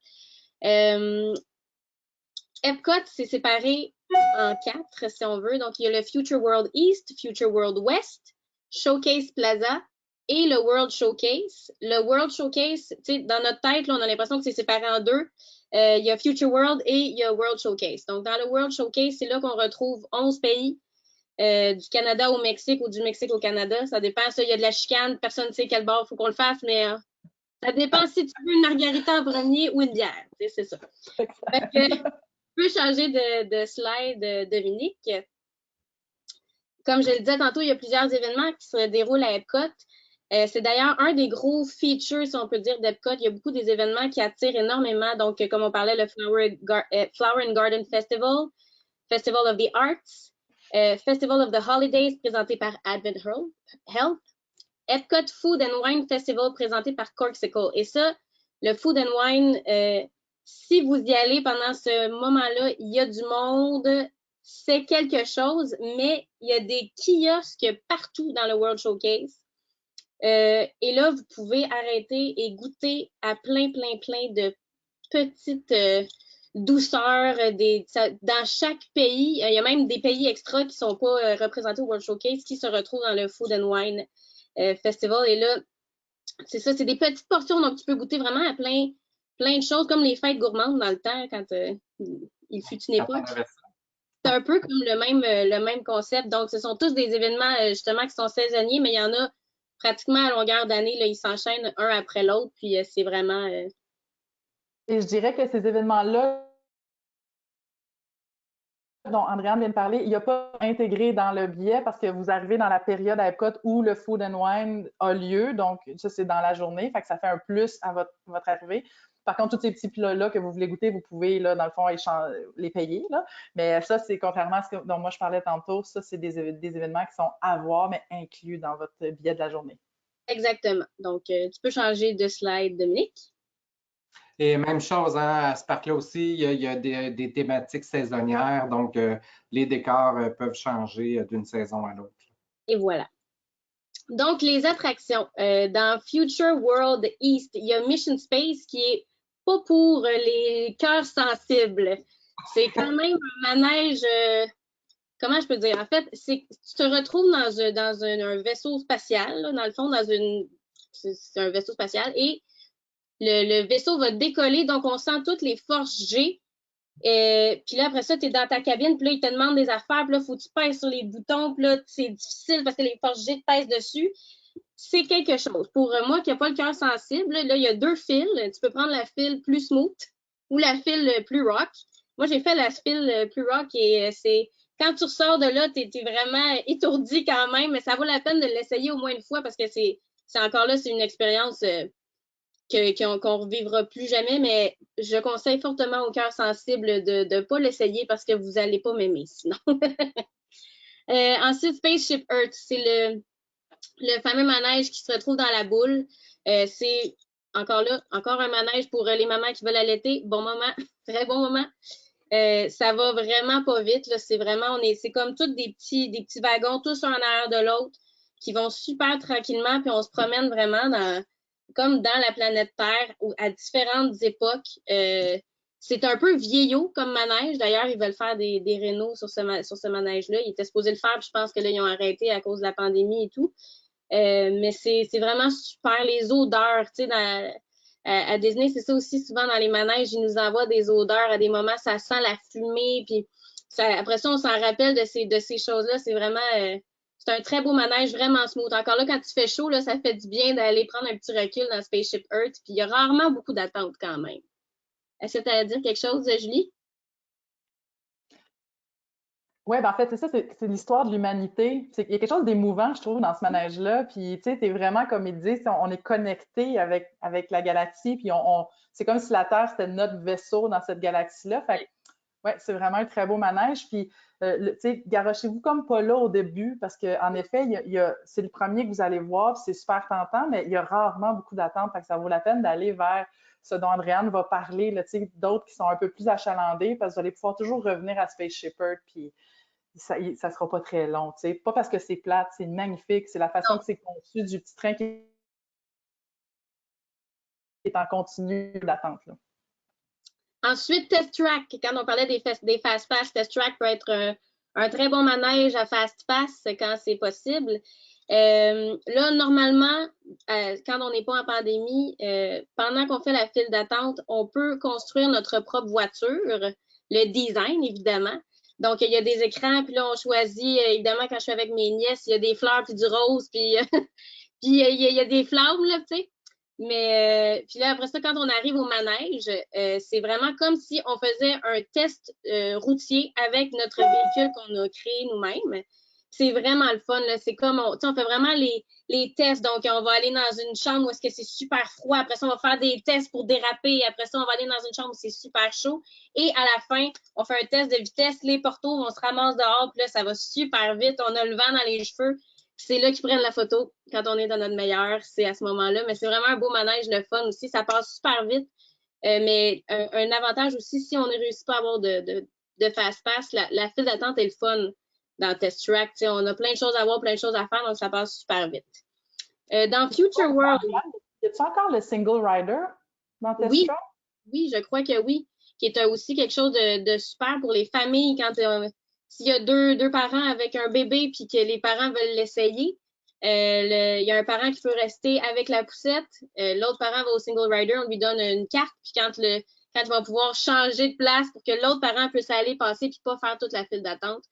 Epcot, c'est séparé en 4, si on veut. Donc, il y a le Future World East, Future World West, Showcase Plaza et le World Showcase. Le World Showcase, tu sais, dans notre tête, là, on a l'impression que c'est séparé en deux. Il y a Future World et il y a World Showcase. Donc, dans le World Showcase, c'est là qu'on retrouve 11 pays, du Canada au Mexique ou du Mexique au Canada. Ça dépend. Ça, il y a de la chicane. Personne ne sait quel bord il faut qu'on le fasse, mais ça dépend si tu veux une margarita en premier ou une bière. C'est ça. Fait que, tu peux changer de slide, Dominique. Comme je le disais tantôt, il y a plusieurs événements qui se déroulent à Epcot. C'est d'ailleurs un des gros features, si on peut dire, d'Epcot. Il y a beaucoup des événements qui attirent énormément. Donc, comme on parlait, le Flower and Garden Festival, Festival of the Arts, Festival of the Holidays, présenté par Advent Health, Epcot Food and Wine Festival, présenté par Corkcicle. Et ça, le Food and Wine, si vous y allez pendant ce moment-là, il y a du monde, c'est quelque chose, mais il y a des kiosques partout dans le World Showcase. Et là, vous pouvez arrêter et goûter à plein de petites douceurs. Dans chaque pays, il y a même des pays extra qui ne sont pas représentés au World Showcase qui se retrouvent dans le Food and Wine Festival. Et là, c'est ça, c'est des petites portions, donc tu peux goûter vraiment à plein de choses, comme les fêtes gourmandes dans le temps, quand il fut une époque. C'est un peu comme le même concept. Donc, ce sont tous des événements, justement, qui sont saisonniers, mais il y en a pratiquement à longueur d'année. Ils s'enchaînent un après l'autre, puis c'est vraiment... Et je dirais que ces événements-là, dont Andréane vient de parler, il n'y a pas intégré dans le billet parce que vous arrivez dans la période à Epcot où le Food and Wine a lieu. Donc, ça, c'est dans la journée. Fait que ça fait un plus à votre arrivée. Par contre, tous ces petits plats-là que vous voulez goûter, vous pouvez, là, dans le fond, les payer. Là. Mais ça, c'est contrairement à ce dont moi je parlais tantôt, ça, c'est des événements qui sont à voir, mais inclus dans votre billet de la journée. Exactement. Donc, tu peux changer de slide, Dominique. Et même chose, hein, à ce parc-là aussi, il y a des thématiques saisonnières, donc les décors peuvent changer d'une saison à l'autre. Et voilà. Donc, les attractions. Dans Future World East, il y a Mission Space qui est pas pour les cœurs sensibles. C'est quand même un manège... comment je peux dire? En fait, tu te retrouves dans un vaisseau spatial, là, dans le fond, c'est un vaisseau spatial, et le vaisseau va décoller, donc on sent toutes les forces G. Puis là, après ça, tu es dans ta cabine, puis là, ils te demandent des affaires, puis là, il faut que tu pèses sur les boutons, puis là, c'est difficile parce que les forces G te pèsent dessus. c'est quelque chose. Pour moi qui n'a pas le cœur sensible, là, il y a 2 fils. Tu peux prendre la file plus smooth ou la file plus rock. Moi, j'ai fait la file plus rock et c'est quand tu ressors de là, tu es vraiment étourdi quand même, mais ça vaut la peine de l'essayer au moins une fois parce que c'est encore là, c'est une expérience qu'on ne revivra plus jamais, mais je conseille fortement au cœur sensible de ne pas l'essayer parce que vous n'allez pas m'aimer sinon. Ensuite, Spaceship Earth, c'est le fameux manège qui se retrouve dans la boule. C'est encore là, encore un manège pour les mamans qui veulent allaiter. Bon moment, très bon moment. Ça va vraiment pas vite. C'est vraiment, c'est comme tous des petits wagons, tous un en arrière de l'autre, qui vont super tranquillement, puis on se promène vraiment comme dans la planète Terre, à différentes époques. C'est un peu vieillot comme manège. D'ailleurs, ils veulent faire des rénaux sur ce manège-là. Ils étaient supposés le faire, puis je pense que là, ils ont arrêté à cause de la pandémie et tout. Mais c'est vraiment super. Les odeurs, tu sais, à Disney, c'est ça aussi, souvent dans les manèges, ils nous envoient des odeurs. À des moments, ça sent la fumée, puis après ça, on s'en rappelle de ces choses-là. C'est vraiment... c'est un très beau manège, vraiment smooth. Encore là, quand il fait chaud, là, ça fait du bien d'aller prendre un petit recul dans Spaceship Earth, puis il y a rarement beaucoup d'attentes quand même. Est-ce que tu as à dire quelque chose, Julie? Oui, ben en fait, c'est ça, c'est l'histoire de l'humanité. Il y a quelque chose d'émouvant, je trouve, dans ce manège-là. Puis, tu sais, t'es vraiment, comme il dit, on est connecté avec la galaxie. Puis, c'est comme si la Terre, c'était notre vaisseau dans cette galaxie-là. Fait que, ouais, c'est vraiment un très beau manège. Puis, tu sais, garochez-vous comme pas là au début, parce qu'en effet, c'est le premier que vous allez voir, c'est super tentant, mais il y a rarement beaucoup d'attentes. Fait que ça vaut la peine d'aller vers ce dont Andréane va parler, là, tu sais, d'autres qui sont un peu plus achalandés, parce que vous allez pouvoir toujours revenir à Spaceship Earth, puis ça sera pas très long, tu sais. Pas parce que c'est plate, c'est magnifique, c'est la façon que c'est conçu du petit train qui est en continu d'attente, là. Ensuite, Test Track. Quand on parlait des Fast Pass, Test Track peut être un très bon manège à Fast Pass quand c'est possible. Là, normalement, quand on n'est pas en pandémie, pendant qu'on fait la file d'attente, on peut construire notre propre voiture, le design, évidemment. Donc, il y a des écrans, puis là, on choisit, évidemment, quand je suis avec mes nièces, il y a des fleurs, puis du rose, puis puis il y a des flammes, là, tu sais. Mais puis là, après ça, quand on arrive au manège, c'est vraiment comme si on faisait un test routier avec notre véhicule qu'on a créé nous-mêmes. C'est vraiment le fun. C'est comme, on fait vraiment les tests. Donc, on va aller dans une chambre où est-ce que c'est super froid. Après ça, on va faire des tests pour déraper. Après ça, on va aller dans une chambre où c'est super chaud. Et à la fin, on fait un test de vitesse. Les portos, on se ramasse dehors. Puis là, ça va super vite. On a le vent dans les cheveux. C'est là qu'ils prennent la photo quand on est dans notre meilleur, c'est à ce moment-là. Mais c'est vraiment un beau manège, le fun aussi. Ça passe super vite. Mais un avantage aussi, si on ne réussit pas à avoir de fast pass, la file d'attente est le fun dans Test Track. T'sais, on a plein de choses à voir, plein de choses à faire, donc ça passe super vite. Dans Future World. Y a-tu encore le single rider dans Test Track? Oui, je crois que oui. Qui est aussi quelque chose de super pour les familles quand s'il y a deux parents avec un bébé puis que les parents veulent l'essayer, il y a un parent qui peut rester avec la poussette, l'autre parent va au single rider, on lui donne une carte, puis quand il va pouvoir changer de place pour que l'autre parent puisse aller passer puis pas faire toute la file d'attente.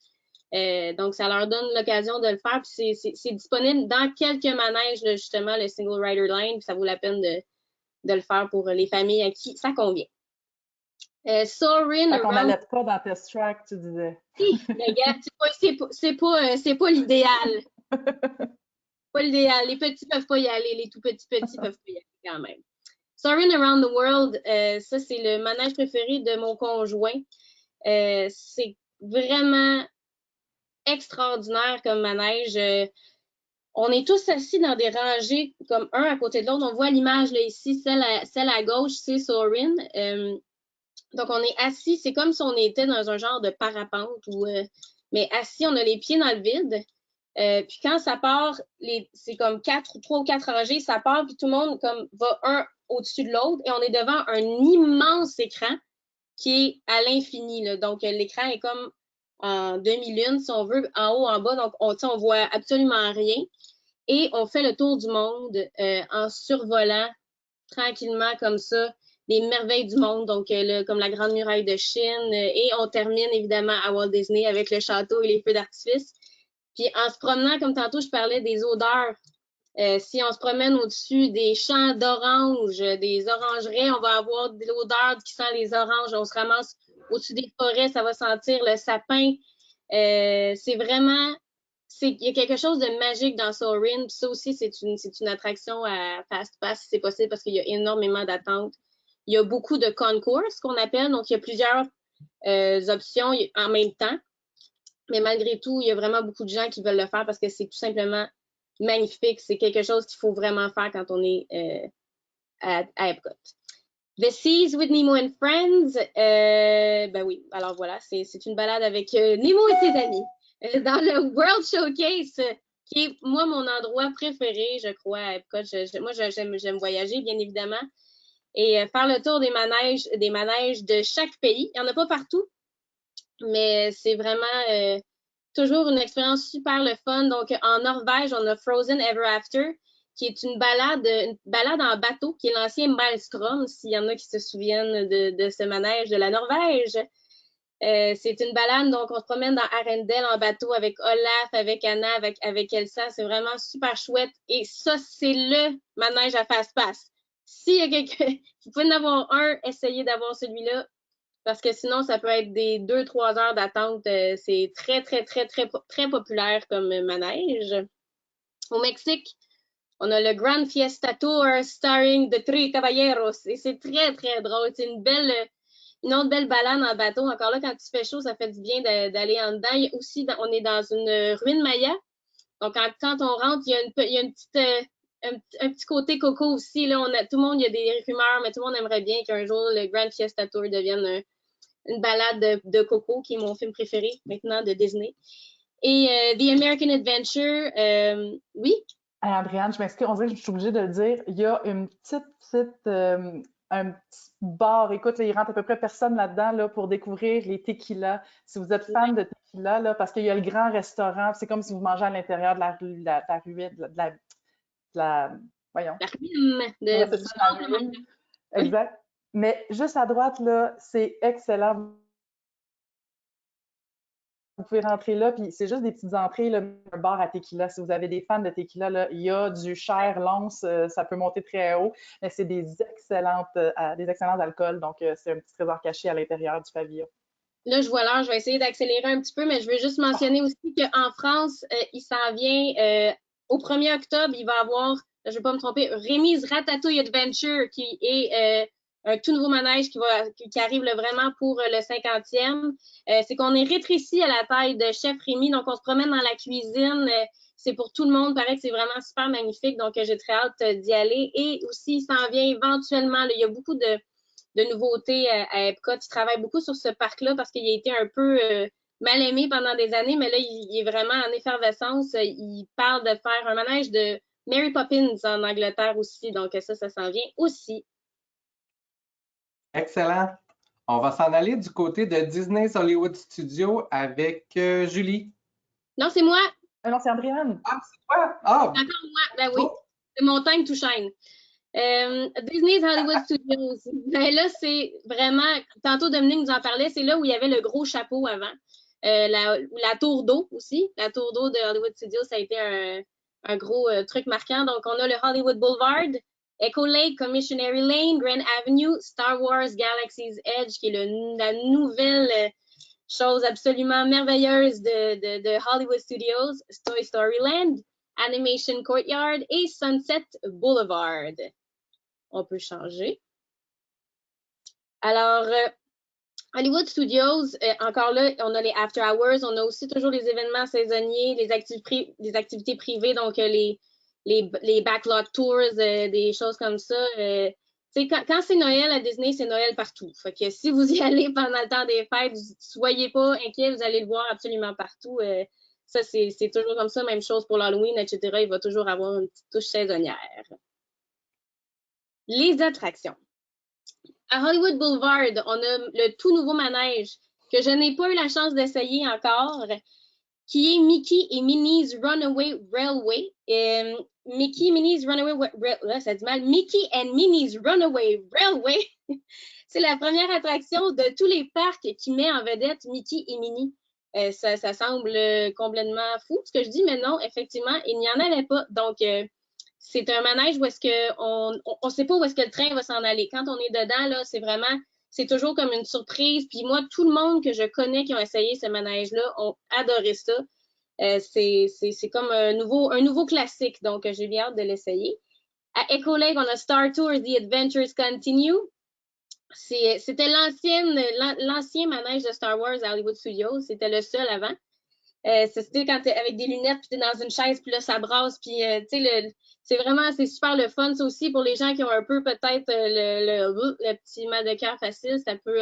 Donc, ça leur donne l'occasion de le faire. Puis c'est disponible dans quelques manèges, là, justement, le single rider line, puis ça vaut la peine de le faire pour les familles à qui ça convient. Soarin' qu'on n'allait pas dans Test Track, tu disais. Si, regarde, c'est pas l'idéal. Pas l'idéal. Les petits peuvent pas y aller, les tout petits peuvent pas y aller quand même. Soarin' Around the World, ça c'est le manège préféré de mon conjoint. C'est vraiment extraordinaire comme manège. On est tous assis dans des rangées comme un à côté de l'autre. On voit l'image là ici, celle à gauche, c'est Soarin'. Donc, on est assis, c'est comme si on était dans un genre de parapente, mais assis, on a les pieds dans le vide. Puis quand ça part, c'est comme 3 ou 4 rangées, ça part, puis tout le monde comme va un au-dessus de l'autre, et on est devant un immense écran qui est à l'infini. Donc, l'écran est comme en demi-lune, si on veut, en haut, en bas, donc on voit absolument rien. Et on fait le tour du monde en survolant tranquillement comme ça les merveilles du monde, donc comme la Grande Muraille de Chine, et on termine évidemment à Walt Disney avec le château et les feux d'artifice. Puis en se promenant, comme tantôt je parlais des odeurs Si on se promène au-dessus des champs d'oranges, des orangeraies, on va avoir de l'odeur qui sent les oranges. On se ramasse au-dessus des forêts, ça va sentir le sapin. C'est vraiment, il y a quelque chose de magique dans Soarin'. Ça aussi, c'est une attraction à Fast Pass si c'est possible parce qu'il y a énormément d'attentes. Il y a beaucoup de concours, qu'on appelle. Donc, il y a plusieurs options en même temps. Mais malgré tout, il y a vraiment beaucoup de gens qui veulent le faire parce que c'est tout simplement magnifique. C'est quelque chose qu'il faut vraiment faire quand on est à Epcot. The Seas with Nemo and Friends. Ben oui, alors voilà, c'est une balade avec Nemo et ses amis dans le World Showcase, qui est, moi, mon endroit préféré, je crois, à Epcot. Moi, j'aime voyager, bien évidemment, et faire le tour des manèges de chaque pays. Il n'y en a pas partout, mais c'est vraiment toujours une expérience super le fun. Donc, en Norvège, on a Frozen Ever After, qui est une balade en bateau, qui est l'ancien Maelstrom, s'il y en a qui se souviennent de ce manège de la Norvège. C'est une balade, donc on se promène dans Arendelle en bateau avec Olaf, avec Anna, avec Elsa. C'est vraiment super chouette. Et ça, c'est le manège à Fast Pass. S'il y a quelqu'un, vous pouvez en avoir un, essayez d'avoir celui-là, parce que sinon, ça peut être des 2-3 heures d'attente. C'est très, très, très, très, très populaire comme manège. Au Mexique, on a le Grand Fiesta Tour starring The Three Caballeros. Et c'est très, très drôle. C'est une autre belle balade en bateau. Encore là, quand il fait chaud, ça fait du bien d'aller en dedans. Il y a aussi, on est dans une ruine Maya. Donc, quand on rentre, il y a une petite, un petit côté coco aussi. Là, tout le monde, il y a des rumeurs, mais tout le monde aimerait bien qu'un jour, le Grand Fiesta Tour devienne une balade de Coco, qui est mon film préféré maintenant de Disney. Et The American Adventure, oui. Hey, Andréane, je m'excuse, on dirait que je suis obligée de le dire. Il y a une un petit bar. Écoute, là, il rentre à peu près personne là-dedans là, pour découvrir les tequilas. Si vous êtes fan de tequila, là, parce qu'il y a le grand restaurant, c'est comme si vous mangez à l'intérieur de la ruelle, voyons. La ruine la ruine. Exact. Mais juste à droite, là, c'est excellent. Vous pouvez rentrer là, puis c'est juste des petites entrées, là, un bar à tequila. Si vous avez des fans de tequila, là, il y a du cher Lance, ça peut monter très haut, mais c'est des excellents alcools, donc c'est un petit trésor caché à l'intérieur du pavillon. Là, je vois l'heure, je vais essayer d'accélérer un petit peu, mais je veux juste mentionner aussi qu'en France, il s'en vient au 1er octobre, il va y avoir, je ne vais pas me tromper, Rémi's Ratatouille Adventure, qui est un tout nouveau manège qui arrive là, vraiment pour le 50e. C'est qu'on est rétréci à la taille de Chef Rémi, donc on se promène dans la cuisine. C'est pour tout le monde. Paraît que c'est vraiment super magnifique, donc j'ai très hâte d'y aller. Et aussi, il s'en vient éventuellement, là, il y a beaucoup de nouveautés à Epcot. Ils travaillent beaucoup sur ce parc-là parce qu'il a été un peu mal aimé pendant des années, mais là, il est vraiment en effervescence. Il parle de faire un manège de Mary Poppins en Angleterre aussi, donc ça s'en vient aussi. Excellent. On va s'en aller du côté de Disney's Hollywood Studios avec Julie. Non, c'est moi. Non, c'est Andréane. Ah, c'est toi? Ah! C'est encore moi. Ben oui. C'est mon time to shine. Disney's Hollywood Studios. Ben là, c'est vraiment, tantôt Dominique nous en parlait, c'est là où il y avait le gros chapeau avant. La tour d'eau aussi. La tour d'eau de Hollywood Studios, ça a été un gros truc marquant. Donc, on a le Hollywood Boulevard, Echo Lake, Commissionary Lane, Grand Avenue, Star Wars Galaxy's Edge, qui est la nouvelle chose absolument merveilleuse de Hollywood Studios, Toy Story Land, Animation Courtyard et Sunset Boulevard. On peut changer. Alors, Hollywood Studios, encore là, on a les after hours, on a aussi toujours les événements saisonniers, les activités privées, donc les backlot tours, des choses comme ça. Quand c'est Noël à Disney, c'est Noël partout. Fait que si vous y allez pendant le temps des fêtes, soyez pas inquiets, vous allez le voir absolument partout. Ça, c'est toujours comme ça, même chose pour l'Halloween, etc. Il va toujours avoir une petite touche saisonnière. Les attractions. À Hollywood Boulevard, on a le tout nouveau manège que je n'ai pas eu la chance d'essayer encore, qui est Mickey et Minnie's Runaway Railway. Mickey and Minnie's Runaway Railway. C'est la première attraction de tous les parcs qui met en vedette Mickey et Minnie. Ça semble complètement fou ce que je dis, mais non, effectivement, il n'y en avait pas. Donc, c'est un manège où est-ce que on sait pas où est-ce que le train va s'en aller. Quand on est dedans, là, c'est toujours comme une surprise. Puis moi, tout le monde que je connais qui ont essayé ce manège-là ont adoré ça. C'est comme un nouveau classique, donc j'ai bien hâte de l'essayer. À Echo Lake, on a Star Tours, The Adventures Continue. C'était l'ancien manège de Star Wars à Hollywood Studios. C'était le seul avant. C'était quand t'es avec des lunettes, puis t'es dans une chaise, puis là, ça brasse, puis tu sais, c'est super le fun. Ça aussi, pour les gens qui ont un peu peut-être le petit mal de cœur facile, ça peut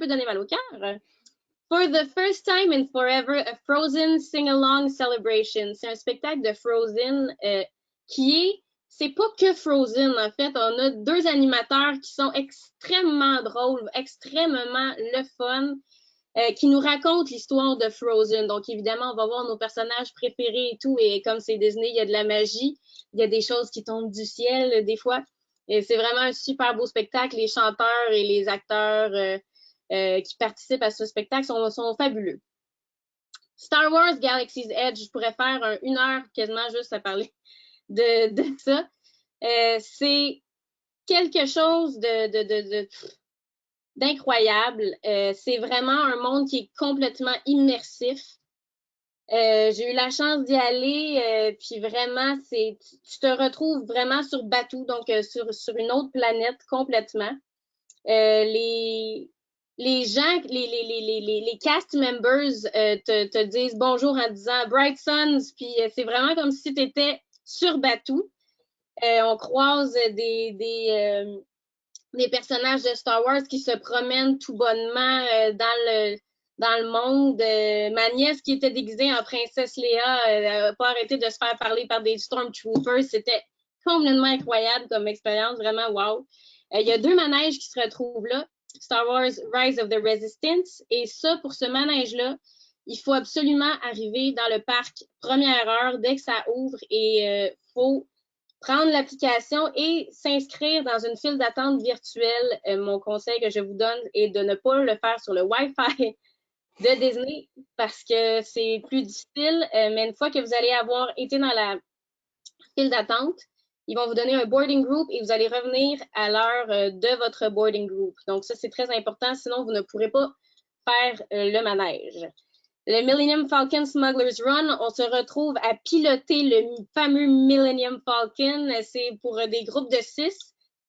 donner mal au cœur. For the first time in forever, a Frozen sing-along celebration. C'est un spectacle de Frozen c'est pas que Frozen, en fait. On a 2 animateurs qui sont extrêmement drôles, extrêmement le fun, qui nous racontent l'histoire de Frozen. Donc, évidemment, on va voir nos personnages préférés et tout. Et comme c'est Disney, il y a de la magie. Il y a des choses qui tombent du ciel, des fois. Et c'est vraiment un super beau spectacle. Les chanteurs et les acteurs qui participent à ce spectacle sont fabuleux. Star Wars Galaxy's Edge, je pourrais faire 1 heure quasiment juste à parler de ça. C'est quelque chose d'incroyable. C'est vraiment un monde qui est complètement immersif. J'ai eu la chance d'y aller, puis vraiment, tu te retrouves vraiment sur Batuu, donc sur une autre planète complètement. Les gens, les cast members te disent bonjour en disant Bright Suns, puis c'est vraiment comme si tu étais sur Batuu. On croise des personnages de Star Wars qui se promènent tout bonnement dans le monde. Ma nièce qui était déguisée en princesse Léa n'a pas arrêté de se faire parler par des Stormtroopers. C'était complètement incroyable comme expérience, vraiment wow. Il y a 2 manèges qui se retrouvent là, Star Wars Rise of the Resistance, et ça, pour ce manège-là, il faut absolument arriver dans le parc première heure dès que ça ouvre et faut prendre l'application et s'inscrire dans une file d'attente virtuelle. Mon conseil que je vous donne est de ne pas le faire sur le Wi-Fi de Disney parce que c'est plus difficile, mais une fois que vous allez avoir été dans la file d'attente, ils vont vous donner un boarding group et vous allez revenir à l'heure de votre boarding group. Donc ça, c'est très important, sinon vous ne pourrez pas faire le manège. Le Millennium Falcon Smuggler's Run, on se retrouve à piloter le fameux Millennium Falcon. C'est pour des groupes de 6.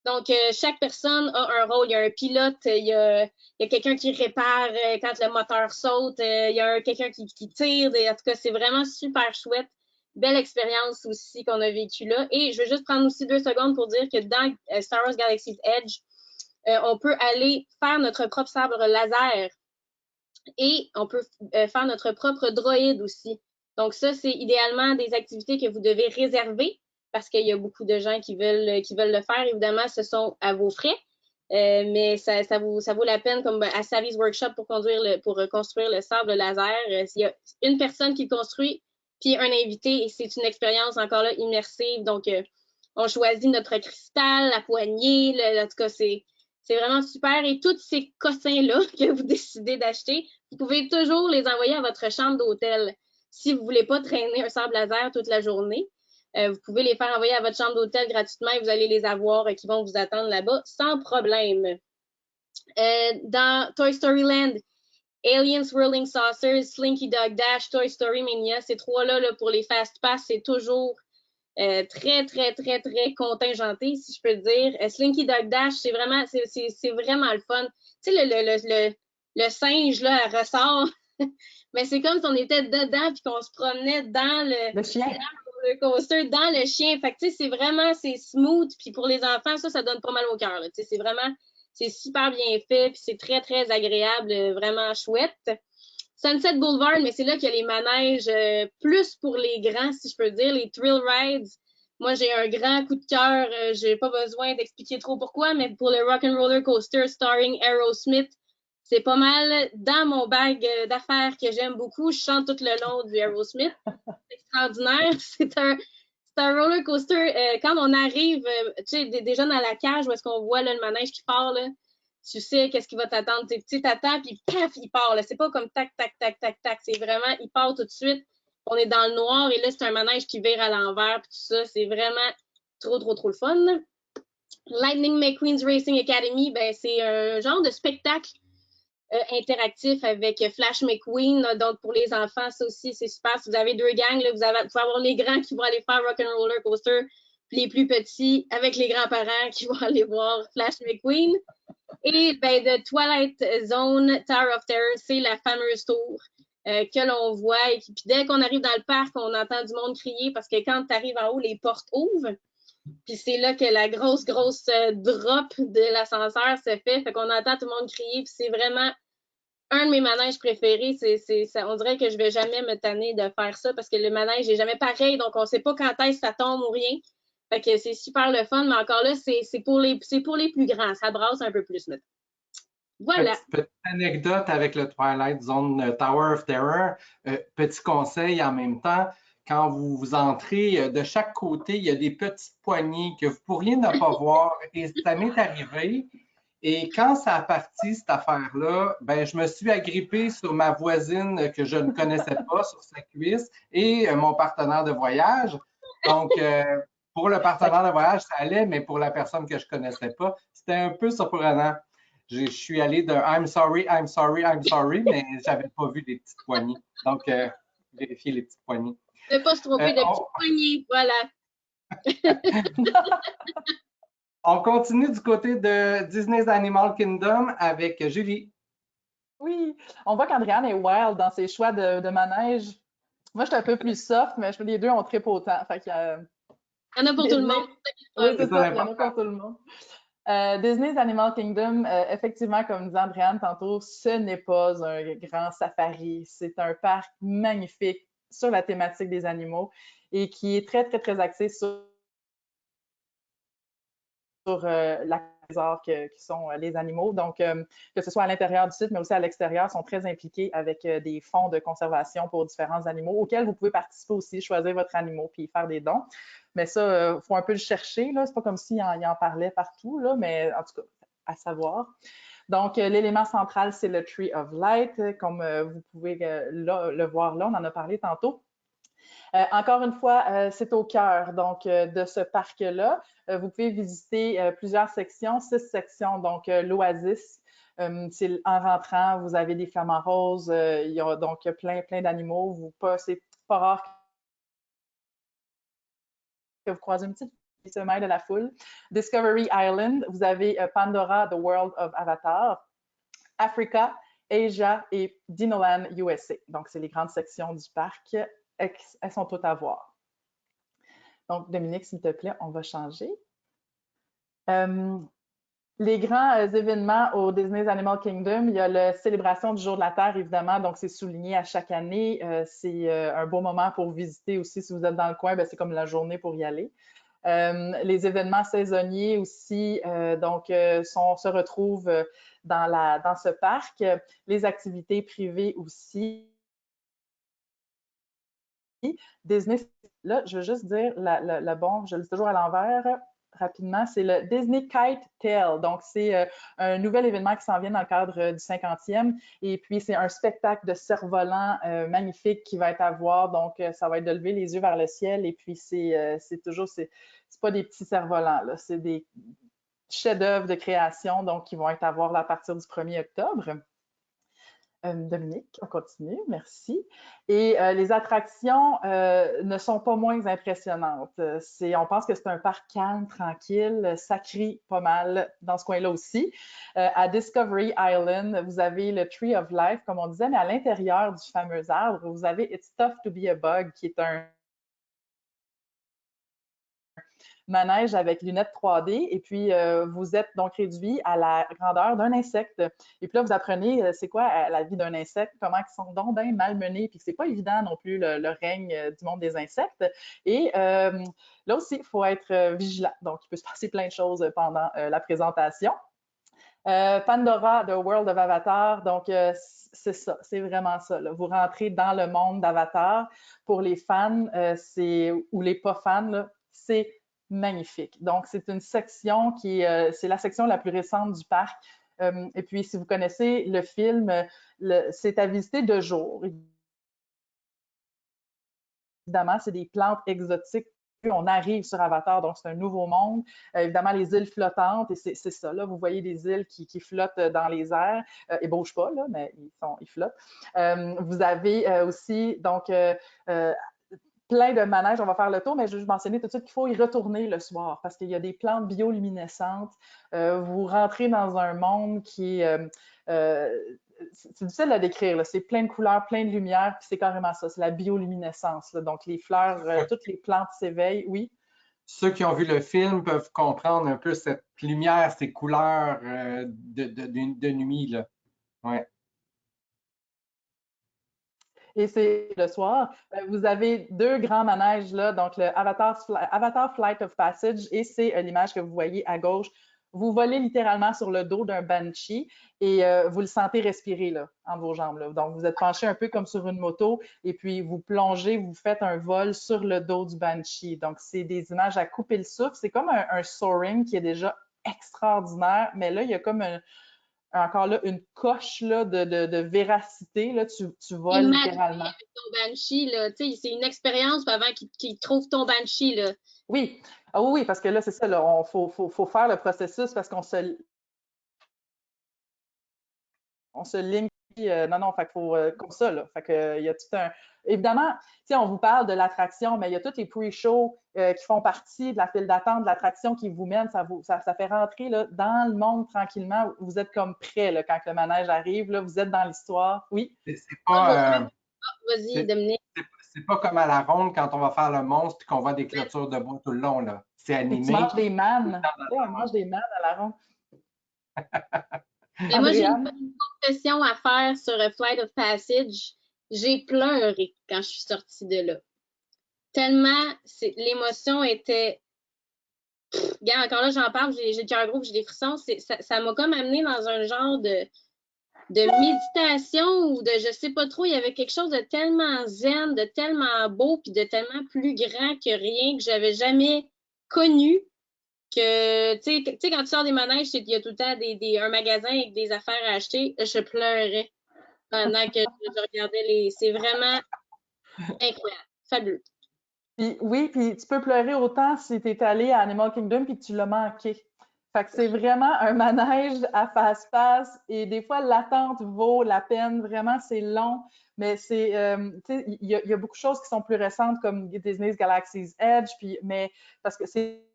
Donc, chaque personne a un rôle. Il y a un pilote, il y a quelqu'un qui répare quand le moteur saute, il y a quelqu'un qui tire. En tout cas, c'est vraiment super chouette. Belle expérience aussi qu'on a vécue là. Et je veux juste prendre aussi 2 secondes pour dire que dans Star Wars Galaxy's Edge, on peut aller faire notre propre sabre laser. Et on peut faire notre propre droïde aussi. Donc ça, c'est idéalement des activités que vous devez réserver parce qu'il y a beaucoup de gens qui veulent le faire. Évidemment, ce sont à vos frais, mais ça vaut la peine, comme à Savvy's Workshop pour construire le sable laser. Il y a une personne qui le construit, puis un invité, et c'est une expérience encore là immersive. Donc, on choisit notre cristal, la poignée, en tout cas, c'est vraiment super. Et tous ces cossins-là que vous décidez d'acheter, vous pouvez toujours les envoyer à votre chambre d'hôtel. Si vous ne voulez pas traîner un sable laser toute la journée, vous pouvez les faire envoyer à votre chambre d'hôtel gratuitement et vous allez les avoir qui vont vous attendre là-bas sans problème. Dans Toy Story Land, Aliens, Swirling Saucers, Slinky Dog Dash, Toy Story Mania, ces 3-là là, pour les Fast Pass, c'est toujours très, très, très, très contingenté, si je peux dire. Slinky Dog Dash, c'est vraiment le fun. Tu sais, le singe, là, elle ressort. Mais c'est comme si on était dedans puis qu'on se promenait dans le chien. Le coaster, dans le chien. Fait que, tu sais, c'est smooth. Puis pour les enfants, ça donne pas mal au cœur. Tu sais, c'est super bien fait. Puis c'est très, très agréable, vraiment chouette. Sunset Boulevard, mais c'est là qu'il y a les manèges plus pour les grands, si je peux dire, les thrill rides. Moi, j'ai un grand coup de cœur. J'ai pas besoin d'expliquer trop pourquoi, mais pour le Rock'n'Roller Coaster starring Aerosmith, c'est pas mal dans mon bag d'affaires que j'aime beaucoup. Je chante tout le long du Aerosmith. C'est extraordinaire. C'est un roller coaster. Quand on arrive, tu sais, déjà dans la cage où est-ce qu'on voit là, le manège qui part, là, tu sais qu'est-ce qui va t'attendre. Tu t'attends, puis paf, il part. C'est pas comme tac, tac, tac, tac, tac. C'est vraiment, il part tout de suite. On est dans le noir et là, c'est un manège qui vire à l'envers, puis tout ça. C'est vraiment trop le fun. Lightning McQueen's Racing Academy, ben, c'est un genre de spectacle interactif avec Flash McQueen. Donc, pour les enfants, ça aussi, c'est super. Si vous avez deux gangs, là, vous pouvez avoir les grands qui vont aller faire Rock'n'Roller Coaster, puis les plus petits avec les grands-parents qui vont aller voir Flash McQueen. Et ben, de Twilight Zone Tower of Terror, c'est la fameuse tour que l'on voit. Et puis dès qu'on arrive dans le parc, on entend du monde crier parce que quand tu arrives en haut, les portes ouvrent. Puis c'est là que la grosse drop de l'ascenseur se fait. Fait qu'on entend tout le monde crier. Puis c'est vraiment un de mes manèges préférés. On dirait que je vais jamais me tanner de faire ça parce que le manège n'est jamais pareil. Donc, on ne sait pas quand est-ce que ça tombe ou rien. Fait que c'est super le fun. Mais encore là, c'est pour les plus grands. Ça brasse un peu plus maintenant. Voilà. Petite anecdote avec le Twilight Zone Tower of Terror. Petit conseil en même temps. Quand vous entrez, de chaque côté, il y a des petites poignées que vous pourriez ne pas voir. Et ça m'est arrivé. Et quand ça a parti, cette affaire-là, ben, je me suis agrippé sur ma voisine que je ne connaissais pas, sur sa cuisse, et mon partenaire de voyage. Donc, pour le partenaire de voyage, ça allait, mais pour la personne que je ne connaissais pas, c'était un peu surprenant. Je suis allé de I'm sorry, I'm sorry, I'm sorry, mais je n'avais pas vu les petites poignées. Donc, vérifiez les petites poignées. Ne pas se tromper de petites poignées, voilà. On continue du côté de Disney's Animal Kingdom avec Julie. Oui, on voit qu'Andréane est wild dans ses choix de manège. Moi, je suis un peu plus soft, mais les deux ont trippé autant. Fait que, il y en a pour tout le monde. Oui, c'est ça, il y en a pour tout le monde. Disney's Animal Kingdom, effectivement, comme disait Andréane tantôt, ce n'est pas un grand safari. C'est un parc magnifique sur la thématique des animaux et qui est très axé sur la trésor qui sont les animaux. Donc, que ce soit à l'intérieur du site, mais aussi à l'extérieur, sont très impliqués avec des fonds de conservation pour différents animaux auxquels vous pouvez participer aussi, choisir votre animal puis faire des dons. Mais ça, il faut un peu le chercher. C'est pas comme s'il en parlait partout, là, mais en tout cas, à savoir. Donc, l'élément central, c'est le Tree of Light, comme vous pouvez le voir là, on en a parlé tantôt. Encore une fois, c'est au cœur donc de ce parc-là. Vous pouvez visiter plusieurs sections, 6 sections, donc l'Oasis. C'est en rentrant, vous avez des flamants roses, il y a donc plein d'animaux. C'est pas rare que vous croisez une petite semelle de la foule. Discovery Island, vous avez Pandora, The World of Avatar, Africa, Asia et Dinoland USA. Donc, c'est les grandes sections du parc. Elles sont toutes à voir. Donc, Dominique, s'il te plaît, on va changer. Les grands événements au Disney's Animal Kingdom, il y a la célébration du Jour de la Terre, évidemment, donc c'est souligné à chaque année. C'est un beau moment pour visiter aussi. Si vous êtes dans le coin, c'est comme la journée pour y aller. Les événements saisonniers aussi, se retrouvent dans ce parc. Les activités privées aussi. Disney, là, je veux juste dire je le dis toujours à l'envers rapidement, c'est le Disney Kite Tail. Donc, c'est un nouvel événement qui s'en vient dans le cadre du 50e. Et puis, c'est un spectacle de cerfs-volants magnifique qui va être à voir. Donc, ça va être de lever les yeux vers le ciel. Et puis, c'est pas des petits cerfs-volants, là. C'est des chefs-d'œuvre de création, donc, qui vont être à voir à partir du 1er octobre. Dominique, on continue, merci. Et les attractions ne sont pas moins impressionnantes. On pense que c'est un parc calme, tranquille, ça crie pas mal dans ce coin-là aussi. À Discovery Island, vous avez le Tree of Life, comme on disait, mais à l'intérieur du fameux arbre, vous avez It's Tough to be a Bug, qui est un manège avec lunettes 3D et puis vous êtes donc réduit à la grandeur d'un insecte. Et puis là, vous apprenez c'est quoi la vie d'un insecte, comment ils sont donc bien malmenés, puis que c'est pas évident non plus le règne du monde des insectes. Et là aussi, il faut être vigilant. Donc, il peut se passer plein de choses pendant la présentation. Pandora, The World of Avatar, donc c'est ça, c'est vraiment ça. Là. Vous rentrez dans le monde d'Avatar. Pour les fans ou les pas fans, c'est magnifique. Donc, c'est une section c'est la section la plus récente du parc. Et puis, si vous connaissez le film, c'est à visiter de jour. évidemment, c'est des plantes exotiques. On arrive sur Avatar, donc c'est un nouveau monde. Évidemment, les îles flottantes, et c'est ça, là, vous voyez des îles qui flottent dans les airs. Ils ne bougent pas, là, mais ils flottent. Vous avez aussi, donc, plein de manèges, on va faire le tour, mais je vais mentionner tout de suite qu'il faut y retourner le soir parce qu'il y a des plantes bioluminescentes. Vous rentrez dans un monde qui est... c'est difficile à décrire, c'est plein de couleurs, plein de lumière, puis c'est carrément ça, c'est la bioluminescence. Là. Donc, les fleurs, toutes les plantes s'éveillent, oui. Ceux qui ont vu le film peuvent comprendre un peu cette lumière, ces couleurs de nuit, là. Ouais. Et c'est le soir. Vous avez deux grands manèges, là, donc le Avatar Flight of Passage, et c'est l'image que vous voyez à gauche. Vous volez littéralement sur le dos d'un banshee et vous le sentez respirer là, entre vos jambes. Là. Donc, vous êtes penché un peu comme sur une moto et puis vous plongez, vous faites un vol sur le dos du banshee. Donc, c'est des images à couper le souffle. C'est comme un soaring qui est déjà extraordinaire, mais là, il y a comme encore là, une coche là, de véracité. Là, tu voles littéralement. Avec ton banshee, là, c'est une expérience avant qu'il trouve ton banshee. Là. Oui. Ah oui, parce que là, c'est ça, il faut faire le processus parce qu'on se ligne. Non, fait qu'il faut comme ça, là. Fait que, il y a tout un. Évidemment, on vous parle de l'attraction, mais il y a tous les pre-shows qui font partie de la file d'attente de l'attraction qui vous mène. Ça fait rentrer là, dans le monde tranquillement. Vous êtes comme prêt là, quand le manège arrive. Là, vous êtes dans l'histoire. Oui. C'est pas. Vas-y, Dominique. C'est pas comme à la ronde quand on va faire le monstre et qu'on voit des clôtures de bois tout le long. Là. C'est animé. Tu manges des mannes. On mange des mannes à la ronde. Et moi, j'ai une confession à faire sur Flight of Passage. J'ai pleuré quand je suis sortie de là. Tellement, l'émotion était... Regarde, encore là, j'en parle, j'ai le cœur gros, j'ai des frissons. Ça m'a comme amené dans un genre de méditation ou de je sais pas trop. Il y avait quelque chose de tellement zen, de tellement beau, puis de tellement plus grand que rien que j'avais jamais connu. Que, tu sais, quand tu sors des manèges, il y a tout le temps un magasin avec des affaires à acheter. Je pleurais pendant que je regardais C'est vraiment incroyable, fabuleux. Puis, oui, puis tu peux pleurer autant si tu es allé à Animal Kingdom puis que tu l'as manqué. Fait que c'est vraiment un manège à face-face et des fois, l'attente vaut la peine. Vraiment, c'est long, mais c'est, tu sais, il y a beaucoup de choses qui sont plus récentes comme Disney's Galaxy's Edge, mais parce que c'est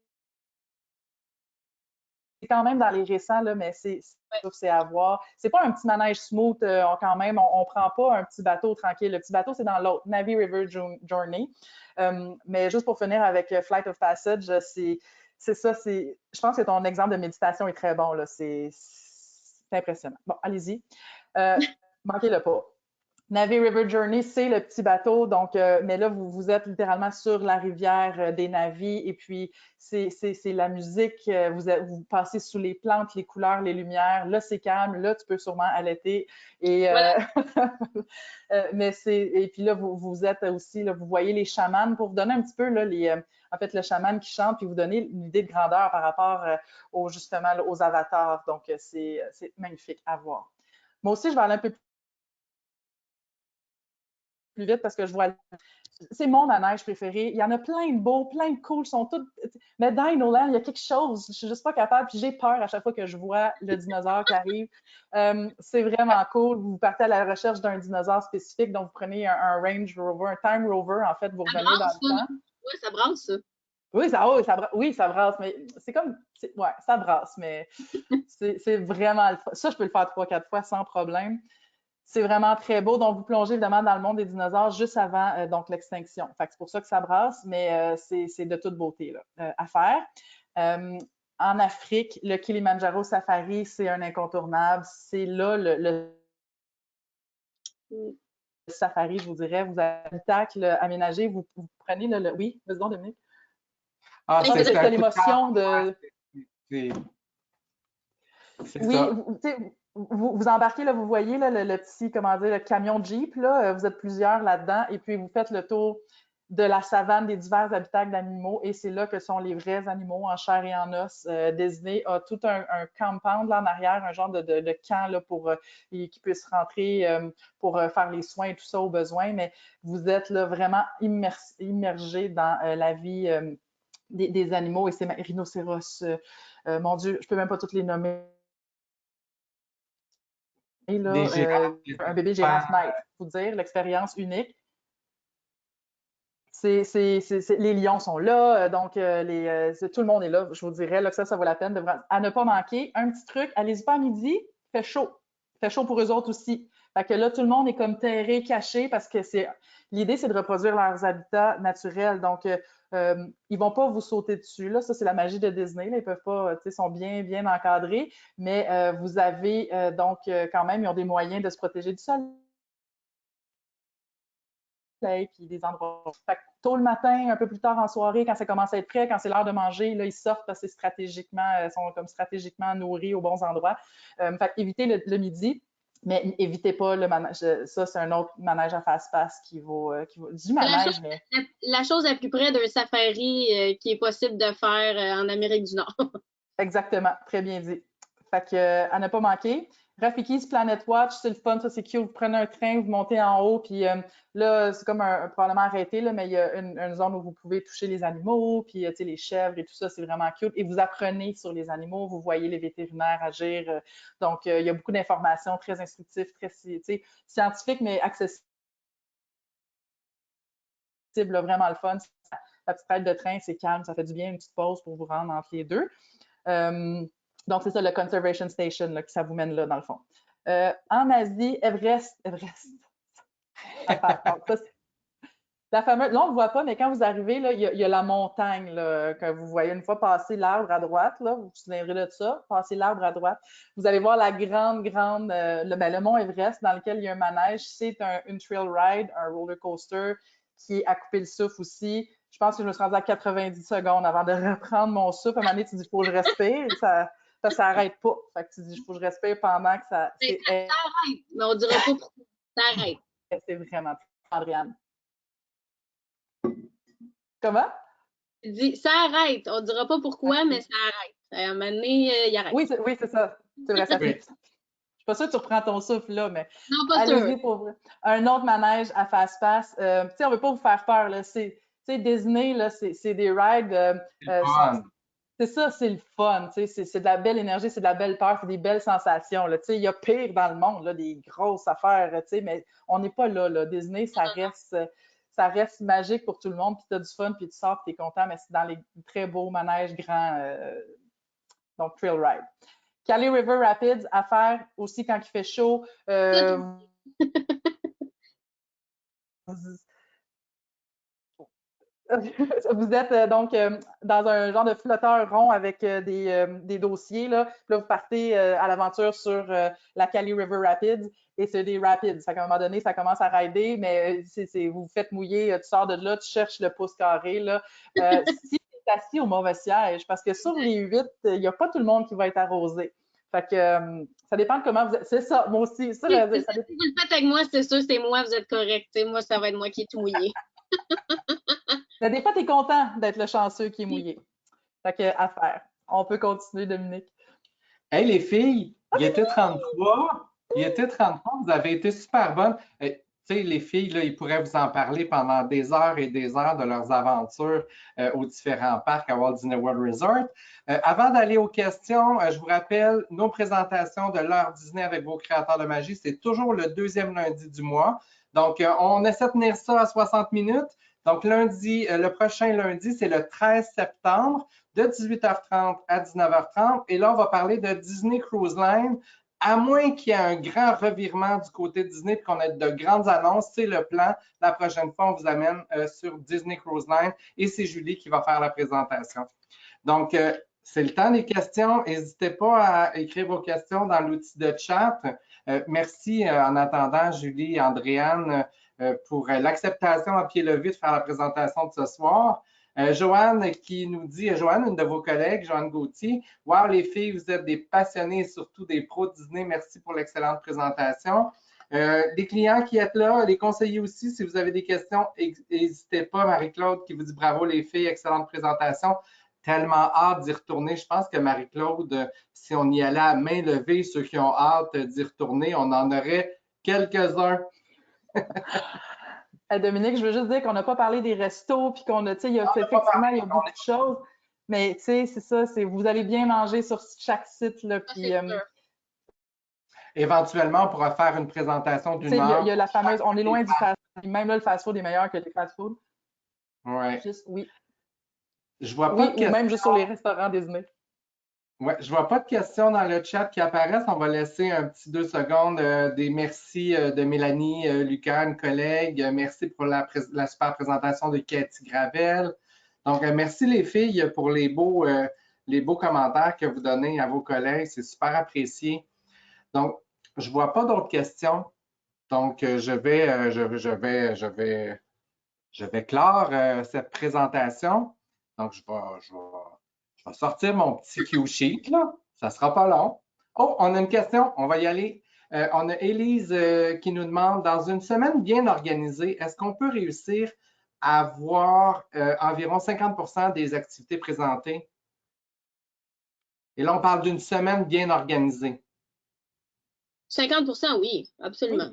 quand même dans les récents, là, mais c'est à voir. C'est pas un petit manège smooth, quand même. On prend pas un petit bateau tranquille. Le petit bateau, c'est dans l'autre, Na'vi River Journey. Mais juste pour finir avec Flight of Passage, c'est ça. Je pense que ton exemple de méditation est très bon. C'est impressionnant. Bon, allez-y. Manquez-le pas. Na'vi River Journey, c'est le petit bateau, donc, mais là, vous êtes littéralement sur la rivière des Na'vi et puis c'est la musique, vous passez sous les plantes, les couleurs, les lumières, là, c'est calme, là, tu peux sûrement allaiter et, voilà. Mais et puis là, vous êtes aussi, là, vous voyez les chamans pour vous donner un petit peu, là, en fait, le chaman qui chante puis vous donner une idée de grandeur par rapport justement aux avatars, donc c'est magnifique à voir. Moi aussi, je vais aller un peu plus vite parce que je vois. C'est mon manège préféré. Il y en a plein de beaux, plein de cool. Sont toutes. Mais dans Dinoland, il y a quelque chose. Je suis juste pas capable. Puis j'ai peur à chaque fois que je vois le dinosaure qui arrive. C'est vraiment cool. Vous partez à la recherche d'un dinosaure spécifique. Donc, vous prenez un Range Rover, un Time Rover. En fait, vous revenez dans le temps. Oui, ça brasse, ça. Oui, ça brasse. Mais c'est comme. Ouais, ça brasse. Mais c'est vraiment. Ça, je peux le faire 3-4 fois sans problème. C'est vraiment très beau. Donc, vous plongez évidemment dans le monde des dinosaures juste avant donc l'extinction. C'est pour ça que ça brasse, mais c'est de toute beauté là, à faire. En Afrique, le Kilimanjaro Safari, c'est un incontournable. C'est là le safari, je vous dirais. Vous avez un tacle aménagé. Vous prenez le... Oui, vas-y donc, Dominique. Ah, c'est l'émotion de... C'est ça. Vous embarquez, là, vous voyez là, le petit, comment dire, le camion Jeep, là, vous êtes plusieurs là-dedans, et puis vous faites le tour de la savane, des divers habitats d'animaux, et c'est là que sont les vrais animaux en chair et en os. Disney a tout un compound là en arrière, un genre de camp là, pour qu'ils puissent rentrer pour faire les soins et tout ça au besoin, mais vous êtes là vraiment immergé dans la vie des animaux, et ces rhinocéros, mon Dieu, je peux même pas toutes les nommer. Et là, un bébé girafe night, faut dire, l'expérience unique. Les lions sont là, donc tout le monde est là. Je vous dirais là, que ça vaut la peine à ne pas manquer. Un petit truc, allez-y pas à midi, fait chaud. Fait chaud pour eux autres aussi. Fait que là, tout le monde est comme terré, caché, parce que l'idée, c'est de reproduire leurs habitats naturels. Donc, ils vont pas vous sauter dessus. Là, ça, c'est la magie de Disney. Là. Ils peuvent pas, ils sont bien, bien encadrés. Mais vous avez donc quand même, ils ont des moyens de se protéger du soleil. Puis des endroits. Fait que tôt le matin, un peu plus tard en soirée, quand ça commence à être prêt, quand c'est l'heure de manger, là, ils sortent parce que sont comme stratégiquement nourris aux bons endroits. Fait évitez le midi, mais évitez pas le manège. Ça, c'est un autre manège à fast-pass qui vaut du manège. La chose la plus près d'un safari qui est possible de faire en Amérique du Nord. Exactement, très bien dit. Fait que, à ne pas manquer. Rafiki's Planet Watch, c'est le fun, ça c'est cute. Vous prenez un train, vous montez en haut, puis là, c'est comme probablement arrêté, là, mais il y a une zone où vous pouvez toucher les animaux, puis les chèvres et tout ça, c'est vraiment cute. Et vous apprenez sur les animaux, vous voyez les vétérinaires agir. Donc, il y a beaucoup d'informations très instructives, très scientifiques, mais accessibles, là, vraiment le fun. La petite traite de train, c'est calme, ça fait du bien, une petite pause pour vous rendre entre les deux. Donc, c'est ça, le Conservation Station, là, que ça vous mène là, dans le fond. En Asie, Everest. La fameuse, là, on ne le voit pas, mais quand vous arrivez, là, il y a la montagne là, que vous voyez une fois passer l'arbre à droite. Là, vous vous souviendrez de ça, passer l'arbre à droite. Vous allez voir la grande, le mont Everest dans lequel il y a un manège. C'est une trail ride, un roller coaster qui est à couper le souffle aussi. Je pense que je me suis rendue à 90 secondes avant de reprendre mon souffle. À un moment donné, tu dis, il faut que je respire. Ça n'arrête pas. Fait que tu dis, il faut que je respire pendant que ça... Ça arrête, mais on ne dira pas pourquoi. Ça arrête. C'est vraiment Andréane. Comment? Tu dis, ça arrête. On ne dira pas pourquoi, mais ça arrête. À un moment donné, il arrête. Oui, c'est ça. C'est vrai, ça fait... Je suis pas sûre que tu reprends ton souffle là, mais non, pas sûr. Pour vrai. Un autre manège à fast-pass. On ne veut pas vous faire peur. Disney, c'est des rides. C'est ça, c'est le fun. C'est de la belle énergie, c'est de la belle peur, c'est des belles sensations. Il y a pire dans le monde, là, des grosses affaires, mais on n'est pas là. Disney, ça reste magique pour tout le monde. Puis tu as du fun, puis tu sors, puis tu es content, mais c'est dans les très beaux manèges grands. Donc, Trail Ride. Kali River Rapids, à faire aussi quand il fait chaud. Vous êtes donc dans un genre de flotteur rond avec des dossiers. Là, vous partez à l'aventure sur la Kali River Rapids et c'est des rapids. À un moment donné, ça commence à rider, mais vous vous faites mouiller, tu sors de là, tu cherches le pouce carré. Là. Si tu es assis au mauvais siège, parce que sur les 8, il n'y a pas tout le monde qui va être arrosé. Fait que ça dépend de comment vous êtes. C'est ça, moi aussi. Si vous le faites avec moi, c'est sûr, c'est moi, vous êtes correct. Moi, ça va être moi qui est tout mouillé. Mais des fois, tu es content d'être le chanceux qui est mouillé. Fait que, à faire. On peut continuer, Dominique. Hey, les filles, il était 33. Vous avez été super bonnes. Tu sais, les filles, là, ils pourraient vous en parler pendant des heures et des heures de leurs aventures aux différents parcs à Walt Disney World Resort. Avant d'aller aux questions, je vous rappelle, nos présentations de l'heure Disney avec vos créateurs de magie, c'est toujours le 2e lundi du mois. Donc, on essaie de tenir ça à 60 minutes. Donc, le prochain lundi, c'est le 13 septembre de 18h30 à 19h30. Et là, on va parler de Disney Cruise Line. À moins qu'il y ait un grand revirement du côté de Disney et qu'on ait de grandes annonces, c'est le plan. La prochaine fois, on vous amène sur Disney Cruise Line et c'est Julie qui va faire la présentation. Donc, c'est le temps des questions. N'hésitez pas à écrire vos questions dans l'outil de chat. Merci en attendant, Julie et Andréane, pour l'acceptation à pied levé de faire la présentation de ce soir. Joanne qui nous dit, Joanne, une de vos collègues, Joanne Gauthier, wow, les filles, vous êtes des passionnées et surtout des pros Disney. Merci pour l'excellente présentation. Les clients qui êtes là, les conseillers aussi, si vous avez des questions, n'hésitez pas. Marie-Claude qui vous dit bravo les filles, excellente présentation. Tellement hâte d'y retourner. Je pense que Marie-Claude, si on y allait à main levée, ceux qui ont hâte d'y retourner, on en aurait quelques-uns. Dominique, je veux juste dire qu'on n'a pas parlé des restos, puis qu'on a, tu sais, effectivement, il y a beaucoup de choses. Mais, tu sais, c'est ça, vous allez bien manger sur chaque site, là, puis... Éventuellement, on pourra faire une présentation d'une heure. Il y a la fameuse, on est loin du fast-food. Même là, le fast-food est meilleur que les fast-food. Oui. Oui. Je vois pas de questions. Ou même juste sur les restaurants Disney. Ouais, je vois pas de questions dans le chat qui apparaissent. On va laisser un petit 2 secondes des merci de Mélanie Lucas, une collègue. Merci pour la super présentation de Cathy Gravel. Donc, merci les filles pour les beaux commentaires que vous donnez à vos collègues. C'est super apprécié. Donc, je vois pas d'autres questions. Donc, je vais clore cette présentation. Donc, je vais sortir mon petit cue sheet, là. Ça sera pas long. Oh, on a une question. On va y aller. On a Élise qui nous demande, dans une semaine bien organisée, est-ce qu'on peut réussir à avoir environ 50% des activités présentées? Et là, on parle d'une semaine bien organisée. 50%, oui, absolument.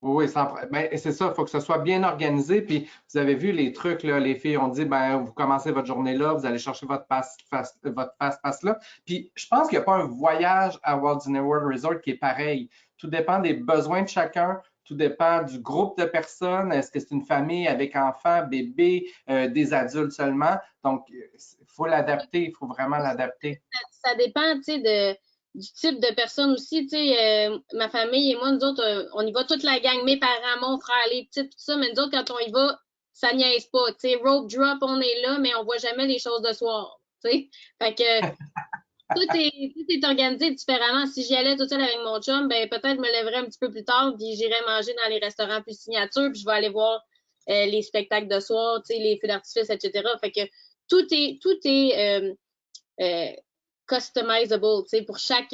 Oui, c'est ça, il faut que ce soit bien organisé. Puis, vous avez vu les trucs, là, les filles ont dit, ben, vous commencez votre journée là, vous allez chercher votre passe là. Puis, je pense qu'il n'y a pas un voyage à Walt Disney World Resort qui est pareil. Tout dépend des besoins de chacun, tout dépend du groupe de personnes. Est-ce que c'est une famille avec enfants, bébés, des adultes seulement? Donc, il faut l'adapter, il faut vraiment l'adapter. Ça dépend, tu sais, du type de personne aussi, tu sais, ma famille et moi, nous autres, on y va toute la gang, mes parents, mon frère, les petites, tout ça, mais nous autres, quand on y va, ça niaise pas, tu sais, rope drop, on est là, mais on voit jamais les choses de soir, tu sais, fait que tout est organisé différemment. Si j'y allais tout seul avec mon chum, ben peut-être je me lèverais un petit peu plus tard, puis j'irais manger dans les restaurants plus signatures, puis je vais aller voir les spectacles de soir, tu sais, les feux d'artifice, etc. Fait que tout est customizable, tu sais, pour chaque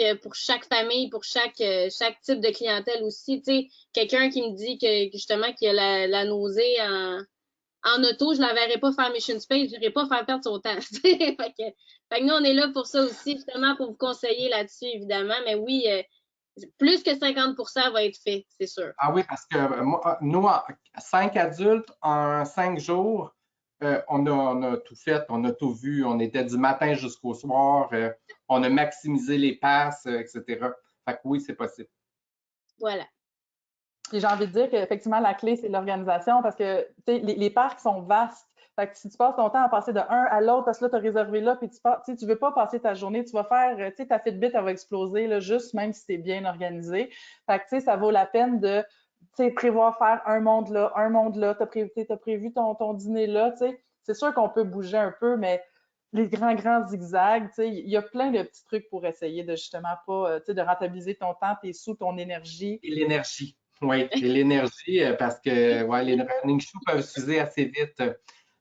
famille, pour chaque type de clientèle aussi, tu sais, quelqu'un qui me dit que justement qu'il a la nausée en auto, je la verrai pas faire Mission Space, je n'irai pas faire perdre son temps. fait que nous, on est là pour ça aussi, justement, pour vous conseiller là-dessus, évidemment, mais oui, plus que 50% va être fait, c'est sûr. Ah oui, parce que nous, 5 adultes en 5 jours, on a tout fait, on a tout vu. On était du matin jusqu'au soir. On a maximisé les passes, etc. Fait que oui, c'est possible. Voilà. Et j'ai envie de dire qu'effectivement, la clé, c'est l'organisation parce que les parcs sont vastes. Fait que si tu passes ton temps à passer de un à l'autre, parce que là, tu as réservé là, puis tu ne veux pas passer ta journée, tu vas faire, tu sais, ta Fitbit, elle va exploser, là, juste même si tu es bien organisé. Fait que, tu sais, ça vaut la peine de prévoir faire un monde là. Tu as prévu ton dîner là, tu sais. C'est sûr qu'on peut bouger un peu, mais les grands zigzags, tu sais, il y a plein de petits trucs pour essayer de justement pas, tu sais, de rentabiliser ton temps, tes sous, ton énergie. Et l'énergie. Oui, et l'énergie, parce que ouais, les running shoes peuvent s'user assez vite.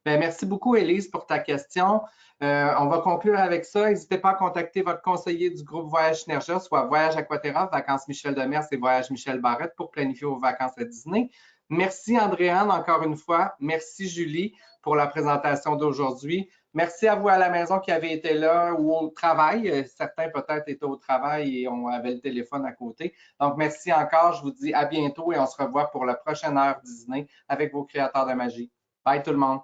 Ben, merci beaucoup, Élise, pour ta question. On va conclure avec ça. N'hésitez pas à contacter votre conseiller du groupe Voyage Synergia, soit Voyage Aquaterra, Vacances Michel Demers et Voyage Michel Barrette pour planifier vos vacances à Disney. Merci, Andréane, encore une fois. Merci, Julie, pour la présentation d'aujourd'hui. Merci à vous à la maison qui avez été là ou au travail. Certains peut-être étaient au travail et on avait le téléphone à côté. Donc, merci encore. Je vous dis à bientôt et on se revoit pour la prochaine heure Disney avec vos créateurs de magie. Bye tout le monde.